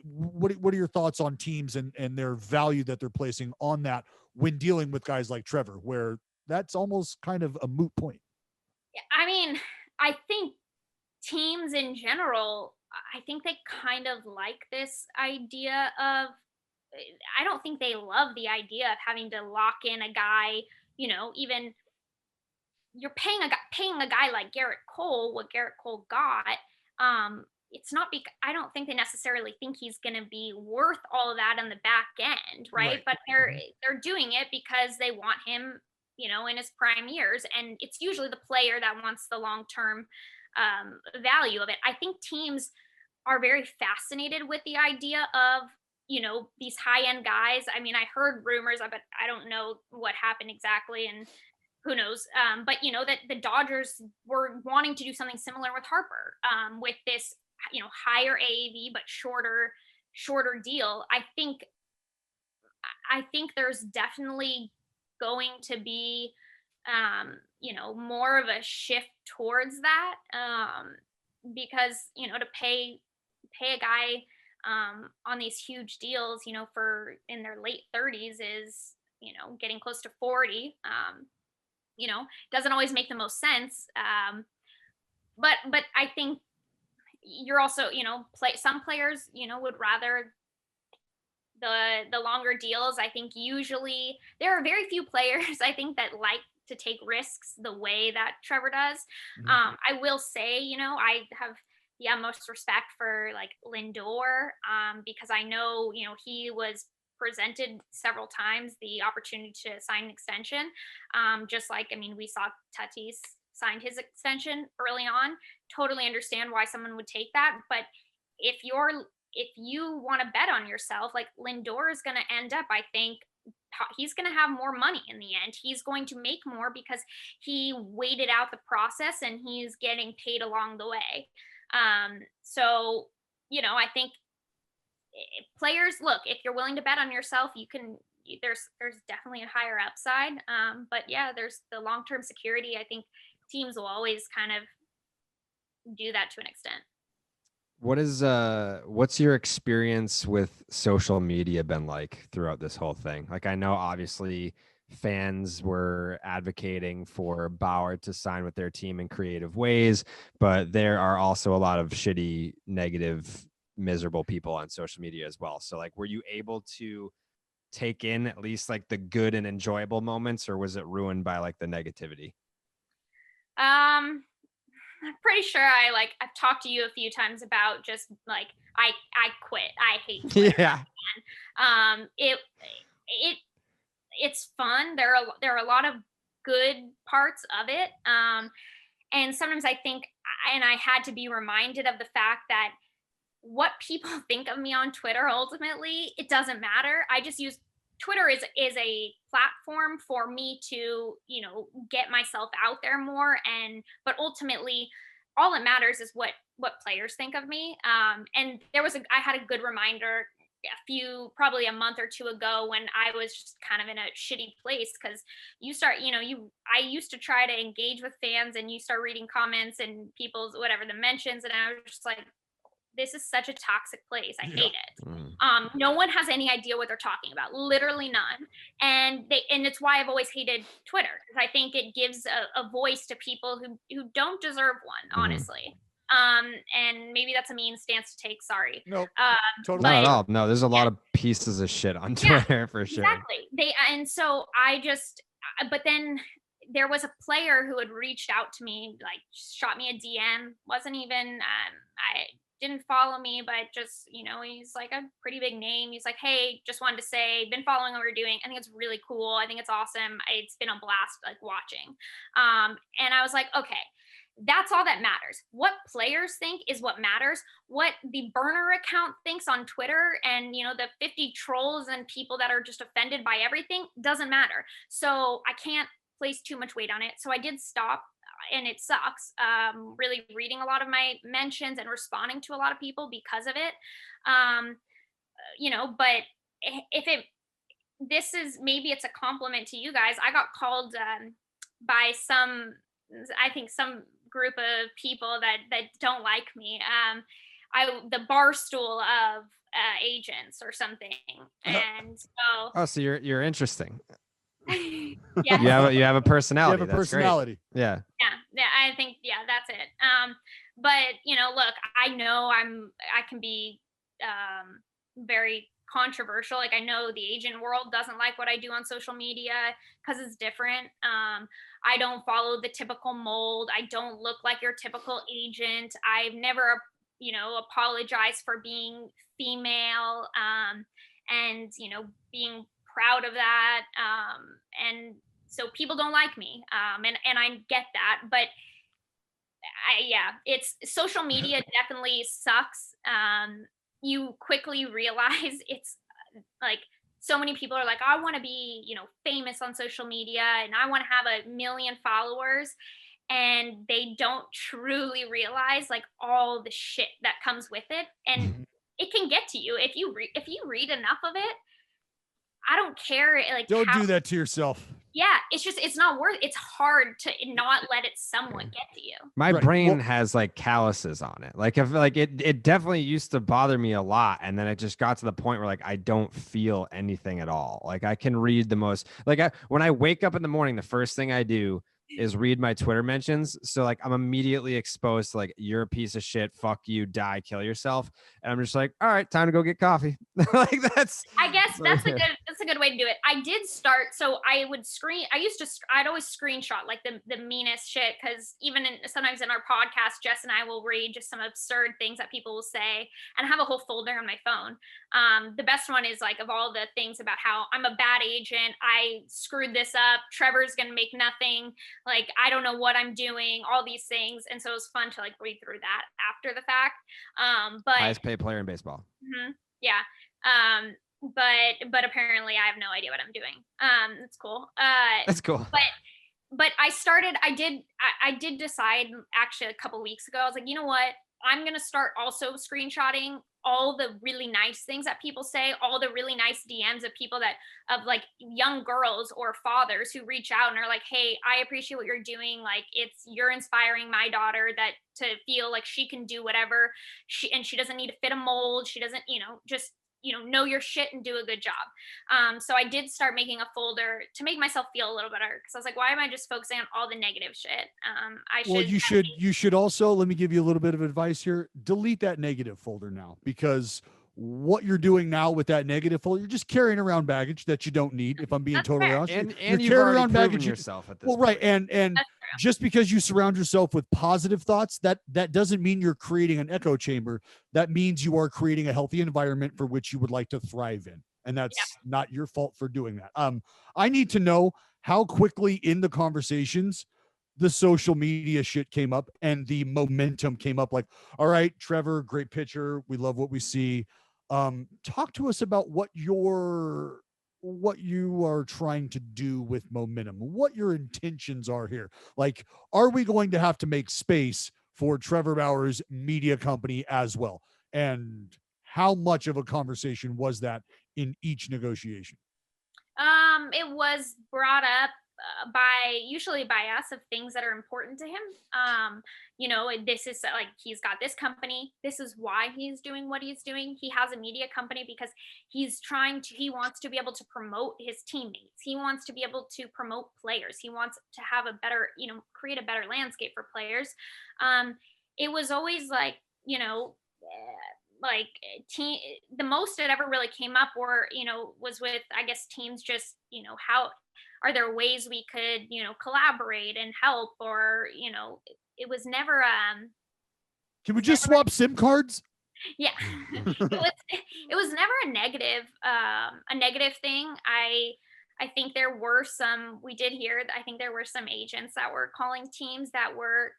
B: What are your thoughts on teams and their value that they're placing on that when dealing with guys like Trevor, where that's almost kind of a moot point?
C: Yeah, I mean, I think teams in general, I think they kind of like this idea of, I don't think they love the idea of having to lock in a guy, even you're paying a guy like Garrett Cole, what Garrett Cole got. It's not because I don't think they necessarily think he's going to be worth all of that on the back end, right? But they're doing it because they want him, in his prime years, and it's usually the player that wants the long-term value of it. I think teams are very fascinated with the idea of, these high-end guys. I mean, I heard rumors, but I don't know what happened exactly, and who knows. But that the Dodgers were wanting to do something similar with Harper, with this, higher AAV but shorter deal. I think there's definitely going to be, more of a shift towards that, because to pay a guy on these huge deals, for in their late 30s is, getting close to 40. Doesn't always make the most sense. But I think you're also, some players, would rather the longer deals. I think usually there are very few players I think that like to take risks the way that Trevor does. I will say, I have the utmost respect for like Lindor, because I know, he was presented several times the opportunity to sign an extension. Just like, I mean, we saw Tatis signed his extension early on. Totally understand why someone would take that. But if you want to bet on yourself, like Lindor is going to end up, I think, he's going to have more money in the end. He's going to make more because he waited out the process and he's getting paid along the way. So, I think players, look, if you're willing to bet on yourself, you can, there's definitely a higher upside. But yeah, there's the long-term security. I think teams will always kind of do that to an extent.
A: What's your experience with social media been like throughout this whole thing? Like, I know obviously fans were advocating for Bauer to sign with their team in creative ways, but there are also a lot of shitty, negative, miserable people on social media as well. So like, were you able to take in at least like the good and enjoyable moments, or was it ruined by like the negativity?
C: I'm pretty sure I've talked to you a few times about just like I quit. I hate Twitter.
A: Yeah.
C: It's fun. There are a lot of good parts of it. And sometimes I think, and I had to be reminded of the fact that what people think of me on Twitter, ultimately, it doesn't matter. I just use Twitter is a platform for me to, get myself out there more. But ultimately, all that matters is what players think of me. And I had a good reminder probably a month or two ago when I was just kind of in a shitty place, because I used to try to engage with fans, and you start reading comments and people's whatever the mentions, and I was just like, this is such a toxic place. I hate it. No one has any idea what they're talking about. Literally none. And it's why I've always hated Twitter, because I think it gives a voice to people who don't deserve one, honestly. And maybe that's a mean stance to take. Sorry.
B: Nope.
A: Totally. Not at all. No, there's a lot of pieces of shit on Twitter for sure.
C: Exactly. And so but then there was a player who had reached out to me, like shot me a DM, wasn't even, I didn't follow me, but just, he's like a pretty big name. He's like, hey, just wanted to say, been following what we're doing. I think it's really cool. I think it's awesome. It's been a blast, like, watching. And I was like, okay, that's all that matters. What players think is what matters. What the burner account thinks on Twitter, and, the 50 trolls and people that are just offended by everything, doesn't matter. So I can't place too much weight on it. So I did stop. And it sucks, really reading a lot of my mentions and responding to a lot of people because of it. But maybe it's a compliment to you guys. I got called by some group of people that don't like me. The Barstool of agents or something. And so.
A: So you're interesting.
C: Yeah.
A: You have a personality.
B: You have a personality.
A: Great. Yeah.
C: I think that's it. But look, I know I can be very controversial. Like, I know the agent world doesn't like what I do on social media because it's different. I don't follow the typical mold. I don't look like your typical agent. I've never apologized for being female, and being proud of that. And so people don't like me. And I get that, but it's social media definitely sucks. You quickly realize it's like, so many people are like, I want to be, famous on social media, and I want to have 1 million followers. And they don't truly realize, like, all the shit that comes with it. And it can get to you if you read enough of it. I don't care. Like,
B: don't do that to yourself.
C: Yeah, it's not worth. It's hard to not let it somewhat get to you.
A: My brain has like calluses on it. Like, if like it definitely used to bother me a lot, and then it just got to the point where like I don't feel anything at all. Like, I can read the most. Like, when I wake up in the morning, the first thing I do is read my Twitter mentions. So like, I'm immediately exposed to like, you're a piece of shit, fuck you, die, kill yourself. And I'm just like, all right, time to go get coffee. Like,
C: I guess that's a good way to do it. I did start, so I'd always screenshot like the meanest shit, because even sometimes in our podcast, Jess and I will read just some absurd things that people will say, and I have a whole folder on my phone. The best one is like, of all the things about how I'm a bad agent, I screwed this up, Trevor's gonna make nothing, like, I don't know what I'm doing, all these things. And so it was fun to like read through that after the fact. But
A: highest paid player in baseball.
C: Yeah. But apparently I have no idea what I'm doing. That's cool.
A: That's cool.
C: But I did decide actually a couple weeks ago, I was like, you know what? I'm going to start also screenshotting all the really nice things that people say, all the really nice DMs of people of like young girls or fathers who reach out and are like, hey, I appreciate what you're doing. Like, you're inspiring my daughter to feel like she can do whatever she doesn't need to fit a mold. She doesn't, just know your shit and do a good job. So I did start making a folder to make myself feel a little better, because I was like, why am I just focusing on all the negative shit?
B: You should also, let me give you a little bit of advice here. Delete that negative folder now, because what you're doing now with that negative folder, you're just carrying around baggage that you don't need, if I'm being totally honest.
A: And
B: you're
A: you've
B: carrying
A: already
B: around
A: proven
B: baggage
A: yourself at this
B: point. Right. And just because you surround yourself with positive thoughts, that doesn't mean you're creating an echo chamber. That means you are creating a healthy environment for which you would like to thrive in. And that's not your fault for doing that. I need to know how quickly in the conversations the social media shit came up and the momentum came up. Like, all right, Trevor, great pitcher. We love what we see. Talk to us about what your what you are trying to do with momentum, what your intentions are here. Like, are we going to have to make space for Trevor Bauer's media company as well? And how much of a conversation was that in each negotiation?
C: It was brought up usually by us, of things that are important to him. This is like, he's got this company. This is why he's doing what he's doing. He has a media company because he wants to be able to promote his teammates. He wants to be able to promote players. He wants to have a better, create a better landscape for players. It was always like, like team the most it ever really came up was with, I guess, teams just, how are there ways we could, collaborate and help, or it was never
B: Can we just swap SIM cards?
C: yeah. It was never a negative thing. I think there were some, we did hear, I think there were some agents that were calling teams that were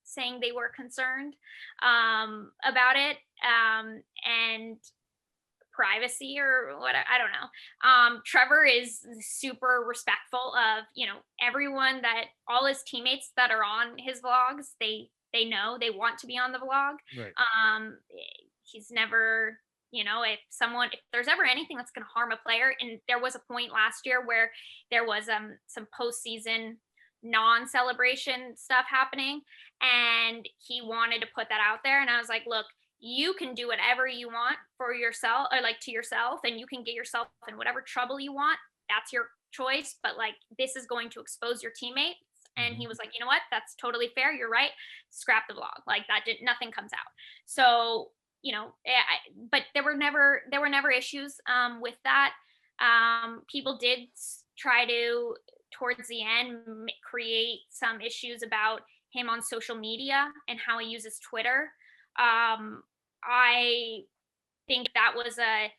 C: saying they were concerned about it, and privacy or what, I don't know. Trevor is super respectful of, everyone, that all his teammates that are on his vlogs, they know they want to be on the vlog.
B: Right.
C: He's never, if there's ever anything that's going to harm a player, and there was a point last year where there was some postseason non-celebration stuff happening, and he wanted to put that out there, and I was like, look, you can do whatever you want for yourself, or like to yourself, and you can get yourself in whatever trouble you want. That's your choice, but like, this is going to expose your teammates. And he was like, you know what, that's totally fair, you're right, scrap the vlog, like nothing comes out. So but there were never issues with that. People did try to, towards the end, create some issues about him on social media and how he uses Twitter. I think that was I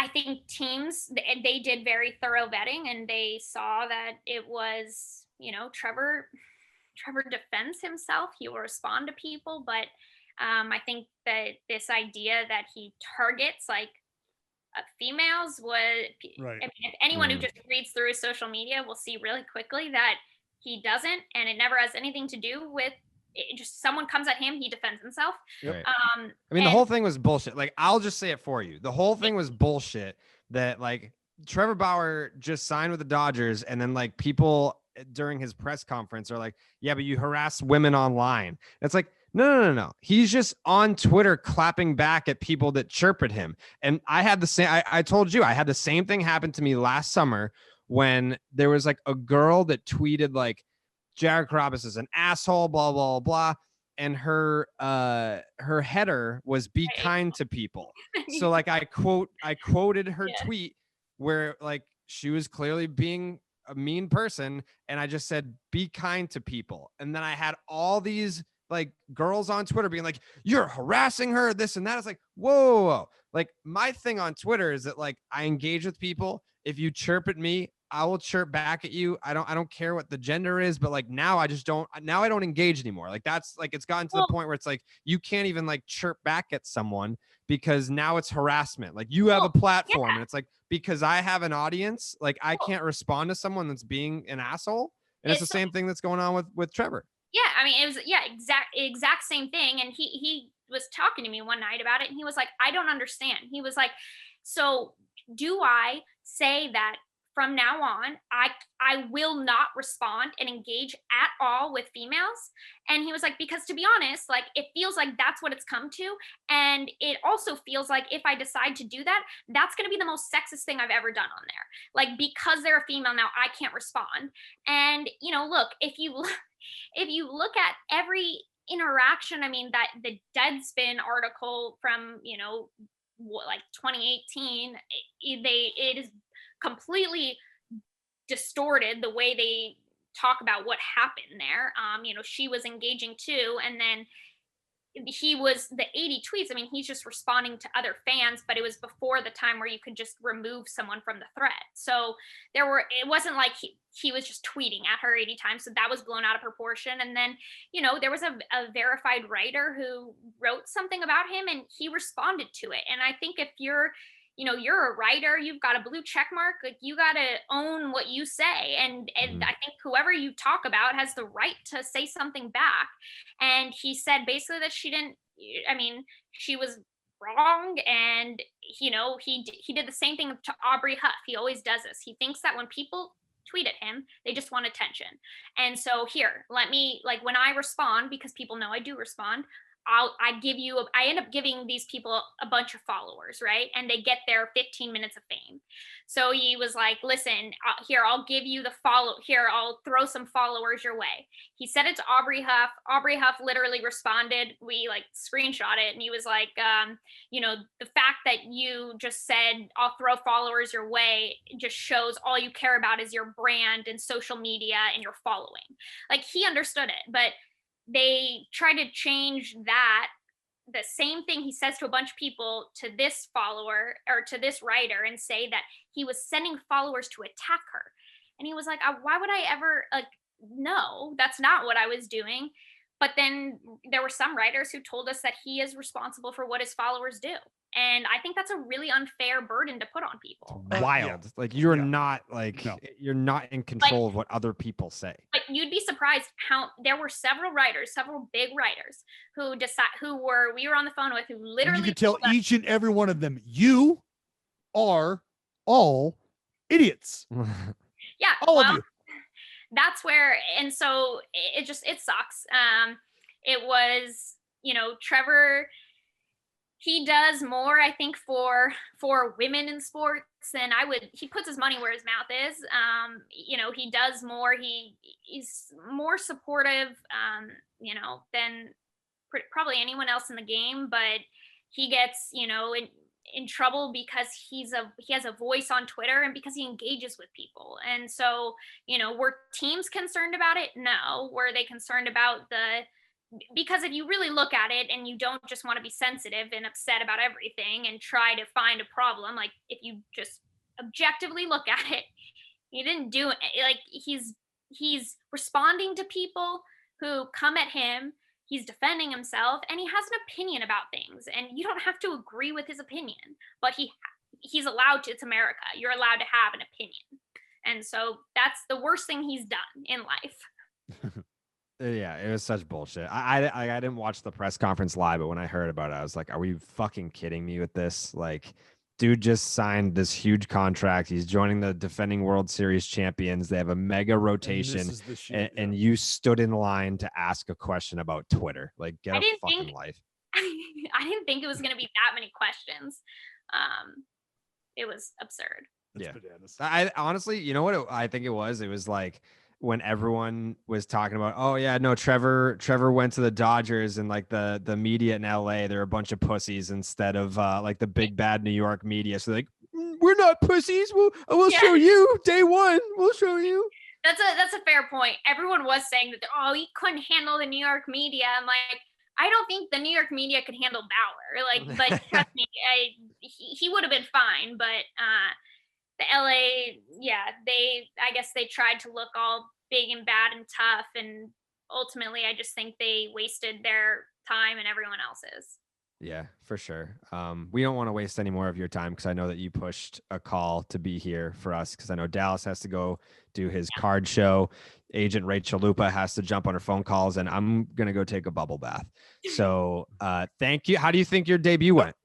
C: think teams, they did very thorough vetting, and they saw that it was, Trevor defends himself. He will respond to people, but I think that this idea that he targets like females was,
B: Right.
C: I mean, if anyone who just reads through his social media will see really quickly that he doesn't, and it never has anything to do with it. Just someone comes at him, he defends himself.
A: Right. I mean, the whole thing was bullshit. Like, I'll just say it for you. The whole thing was bullshit, that like Trevor Bauer just signed with the Dodgers, and then like people during his press conference are like, yeah, but you harass women online. It's like, no. He's just on Twitter clapping back at people that chirp at him. And I had the same, I told you, I had the same thing happen to me last summer when there was like a girl that tweeted like, Jared Carrabis is an asshole, blah, blah, blah. And her header was "be kind to people." So like I quoted her tweet where like she was clearly being a mean person, and I just said, "be kind to people." And then I had all these like girls on Twitter being like, "You're harassing her," this and that. It's like, whoa. Like, my thing on Twitter is that like I engage with people. If you chirp at me, I will chirp back at you. I don't care what the gender is, but like now I don't engage anymore. Like, that's like, it's gotten to the point where it's like, you can't even like chirp back at someone because now it's harassment. Like, you have a platform and it's like, because I have an audience, like I can't respond to someone that's being an asshole. And it's the same thing that's going on with Trevor.
C: Yeah. I mean, it was, exact same thing. And he was talking to me one night about it, and he was like, I don't understand. He was like, so do I say that from now on, I will not respond and engage at all with females? And he was like, because to be honest, like, it feels like that's what it's come to. And it also feels like if I decide to do that, that's going to be the most sexist thing I've ever done on there. Like, because they're a female now, I can't respond. And, look, if you look at every interaction, I mean, that the Deadspin article from, like 2018, it is completely distorted the way they talk about what happened there. She was engaging too, and then he was the 80 tweets. I mean, he's just responding to other fans, but it was before the time where you could just remove someone from the thread. So it wasn't like he was just tweeting at her 80 times. So that was blown out of proportion. And then, there was a verified writer who wrote something about him, and he responded to it. And I think if you're you're a writer, you've got a blue check mark, like you got to own what you say. And I think whoever you talk about has the right to say something back. And he said basically that she was wrong. And, he did the same thing to Aubrey Huff. He always does this. He thinks that when people tweet at him, they just want attention. And so here, when I respond, because people know I do respond, I end up giving these people a bunch of followers, right? And they get their 15 minutes of fame. So he was like, listen, here, I'll give you I'll throw some followers your way. He said it to Aubrey Huff. Aubrey Huff literally responded. We screenshot it. And he was like, the fact that you just said, I'll throw followers your way just shows all you care about is your brand and social media and your following. He understood it, but they try to change that, the same thing he says to a bunch of people, to this follower or to this writer, and say that he was sending followers to attack her. And he was like, why would I ever, no, that's not what I was doing. But then there were some writers who told us that he is responsible for what his followers do. And I think that's a really unfair burden to put on people.
A: Wild. You're not you're not in control of what other people say.
C: But you'd be surprised how there were several big writers we were on the phone with, who literally,
B: you could tell each and every one of them, you are all idiots.
C: Yeah.
B: All of you.
C: That's where, and so it sucks. It was, Trevor, he does more, I think, for women in sports than he puts his money where his mouth is. He does more. He's more supportive, than probably anyone else in the game, but he gets, in trouble because he has a voice on Twitter and because he engages with people. And so, were teams concerned about it? No. Were they concerned about because if you really look at it and you don't just want to be sensitive and upset about everything and try to find a problem, if you just objectively look at it, he didn't do it. He's responding to people who come at him. He's defending himself, and he has an opinion about things, and you don't have to agree with his opinion, but he's allowed to. It's America. You're allowed to have an opinion. And so that's the worst thing he's done in life.
A: Yeah, it was such bullshit. I didn't watch the press conference live, but when I heard about it, I was like, are we fucking kidding me with this? Dude just signed this huge contract. He's joining the defending World Series champions. They have a mega rotation, and you stood in line to ask a question about Twitter. Get a fucking life.
C: I didn't think it was going to be that many questions. It was absurd.
B: That's
A: yeah.
B: bananas.
A: I honestly, you know what I think it was? It was when everyone was talking about, oh yeah, no, Trevor went to the Dodgers, and the media in LA, they're a bunch of pussies instead of the big bad New York media. So we're not pussies. We'll show you day one. We'll show you.
C: That's a fair point. Everyone was saying that, he couldn't handle the New York media. I'm like, I don't think the New York media could handle Bauer. But trust me, he would have been fine. But the LA, I guess they tried to look all big and bad and tough, and ultimately I just think they wasted their time and everyone else's.
A: Yeah, for sure. We don't want to waste any more of your time, because I know that you pushed a call to be here for us, because I know Dallas has to go do his card show. Agent Rachel Luba has to jump on her phone calls, and I'm going to go take a bubble bath. So thank you. How do you think your debut went?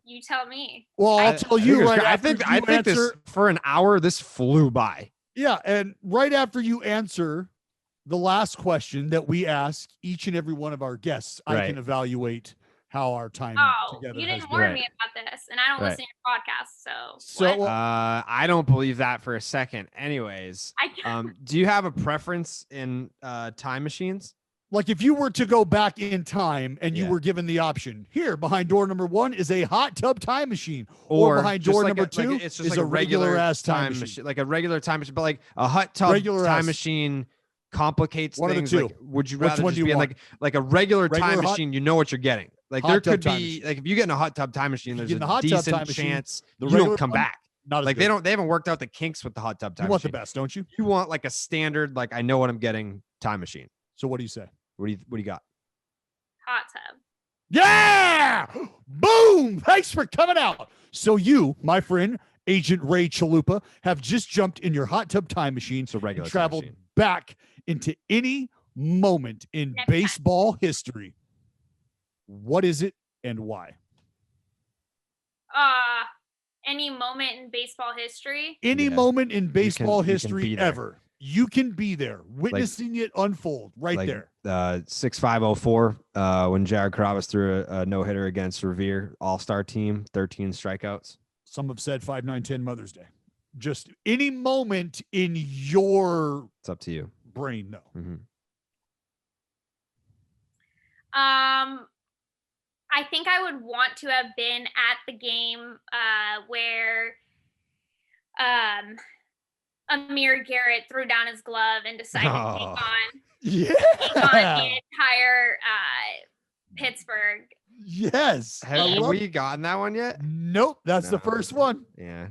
C: You tell me.
B: Well, I'll tell you right
A: I
B: after
A: think this, for an hour, this flew by.
B: Yeah, and right after you answer the last question that we ask each and every one of our guests, I can evaluate how our time together.
C: You didn't warn me about this, and I don't listen to your podcast,
B: so
A: I don't believe that for a second. Anyways, do you have a preference in time machines?
B: If you were to go back in time and you were given the option, here behind door number 1 is a hot tub time machine, or behind door number 2
A: it's
B: is a regular ass time machine.
A: Like a regular time machine, but a hot tub time machine complicates
B: one
A: things.
B: Of the two.
A: Would you rather just be in like a regular time machine? You know what you're getting. There could be if you get in a hot tub time machine, there's a decent chance you don't come back.
B: Not
A: they haven't worked out the kinks with the hot tub time machine.
B: You want the best, don't you?
A: You want a standard, I know what I'm getting time machine.
B: So what do you say?
A: What do you got?
C: Hot tub.
B: Yeah! Boom! Thanks for coming out. So you, my friend, Agent Rachel Luba, have just jumped in your hot tub time machine
A: It's a regular
B: and
A: time
B: traveled
A: machine.
B: back into any moment in
C: Next
B: baseball history. What is it and why?
C: Any moment in baseball history.
B: Any
A: Yeah.
B: moment in baseball
A: you can
B: history
A: be there.
B: ever. You can be there, witnessing it unfold right
A: like,
B: there.
A: 6504 when Jared Carrabis threw a no-hitter against Revere All-Star team, 13 strikeouts.
B: Some have said 5/9/10 Mother's Day. Just any moment in your
A: It's up to you.
B: brain, no.
A: Mm-hmm.
C: I think I would want to have been at the game where Amir Garrett threw down his glove and decided to take on the entire Pittsburgh.
B: Yes.
A: Have we gotten that one yet?
B: Nope. That's the first one.
A: Yeah.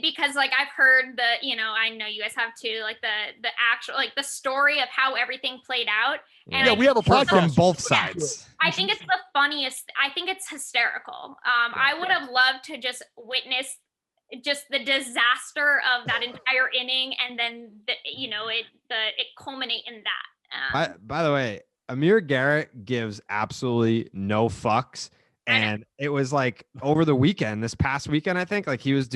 C: Because like I've heard I know you guys have too, like the actual, like the story of how everything played out. And
B: Yeah, we have a podcast
A: from both sides.
C: I think it's the funniest. I think it's hysterical. I would have loved to just witness just the disaster of that entire inning, and then it culminate in that.
A: By the way, Amir Garrett gives absolutely no fucks. And it was like over the weekend, this past weekend, I think, like he was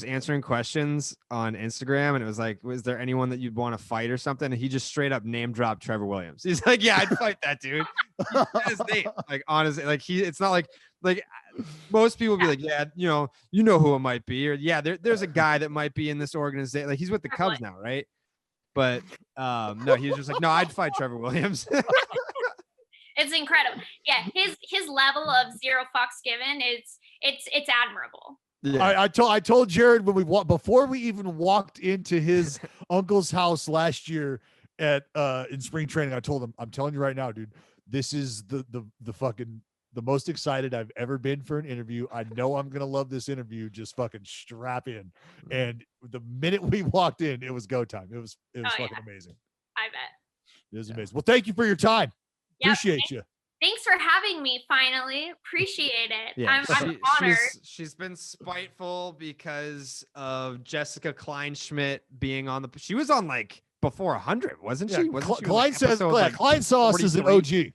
A: answering questions on Instagram, and it was like, was there anyone that you'd want to fight or something? And he just straight up name dropped Trevor Williams. He's like, yeah, I'd fight that dude. His name, like honestly, like it's not like most people be like, yeah, you know who it might be, or yeah, there's a guy that might be in this organization. Like he's with the Cubs now, right? But no, he was just like, no, I'd fight Trevor Williams.
C: It's incredible. Yeah, his level of zero fucks given it's admirable.
B: Yeah. I told Jared when before we even walked into his uncle's house last year at in spring training, I told him, I'm telling you right now, dude, this is the fucking the most excited I've ever been for an interview. I know I'm gonna love this interview. Just strap in. And the minute we walked in, it was go time. It was fucking amazing.
C: I bet.
B: It was amazing. Well, thank you for your time.
C: Yep.
B: Appreciate you.
C: Thanks for having me finally. Appreciate it.
A: Yeah,
C: I'm honored.
A: She's been spiteful because of Jessica Kleinschmidt being on she was on like before 100, wasn't she?
B: Klein says Klein saw us as an OG.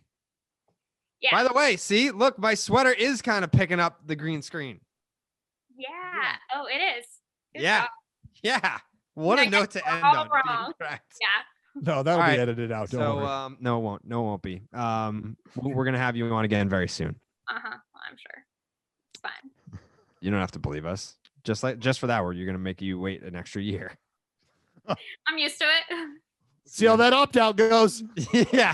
C: Yeah.
A: By the way, see, look, my sweater is kind of picking up the green screen.
C: Yeah. Oh, it is. Good
A: Yeah.
C: job.
A: Yeah. What a note to end on.
C: Wrong.
A: Correct.
C: Yeah.
B: No, that'll be edited out. Don't worry.
A: No, it won't. No, it won't be. We're gonna have you on again very soon.
C: Well, I'm sure. It's fine.
A: You don't have to believe us. Just for that word, you're gonna make you wait an extra year.
C: I'm used to it.
B: See how that opt-out goes.
A: Yeah.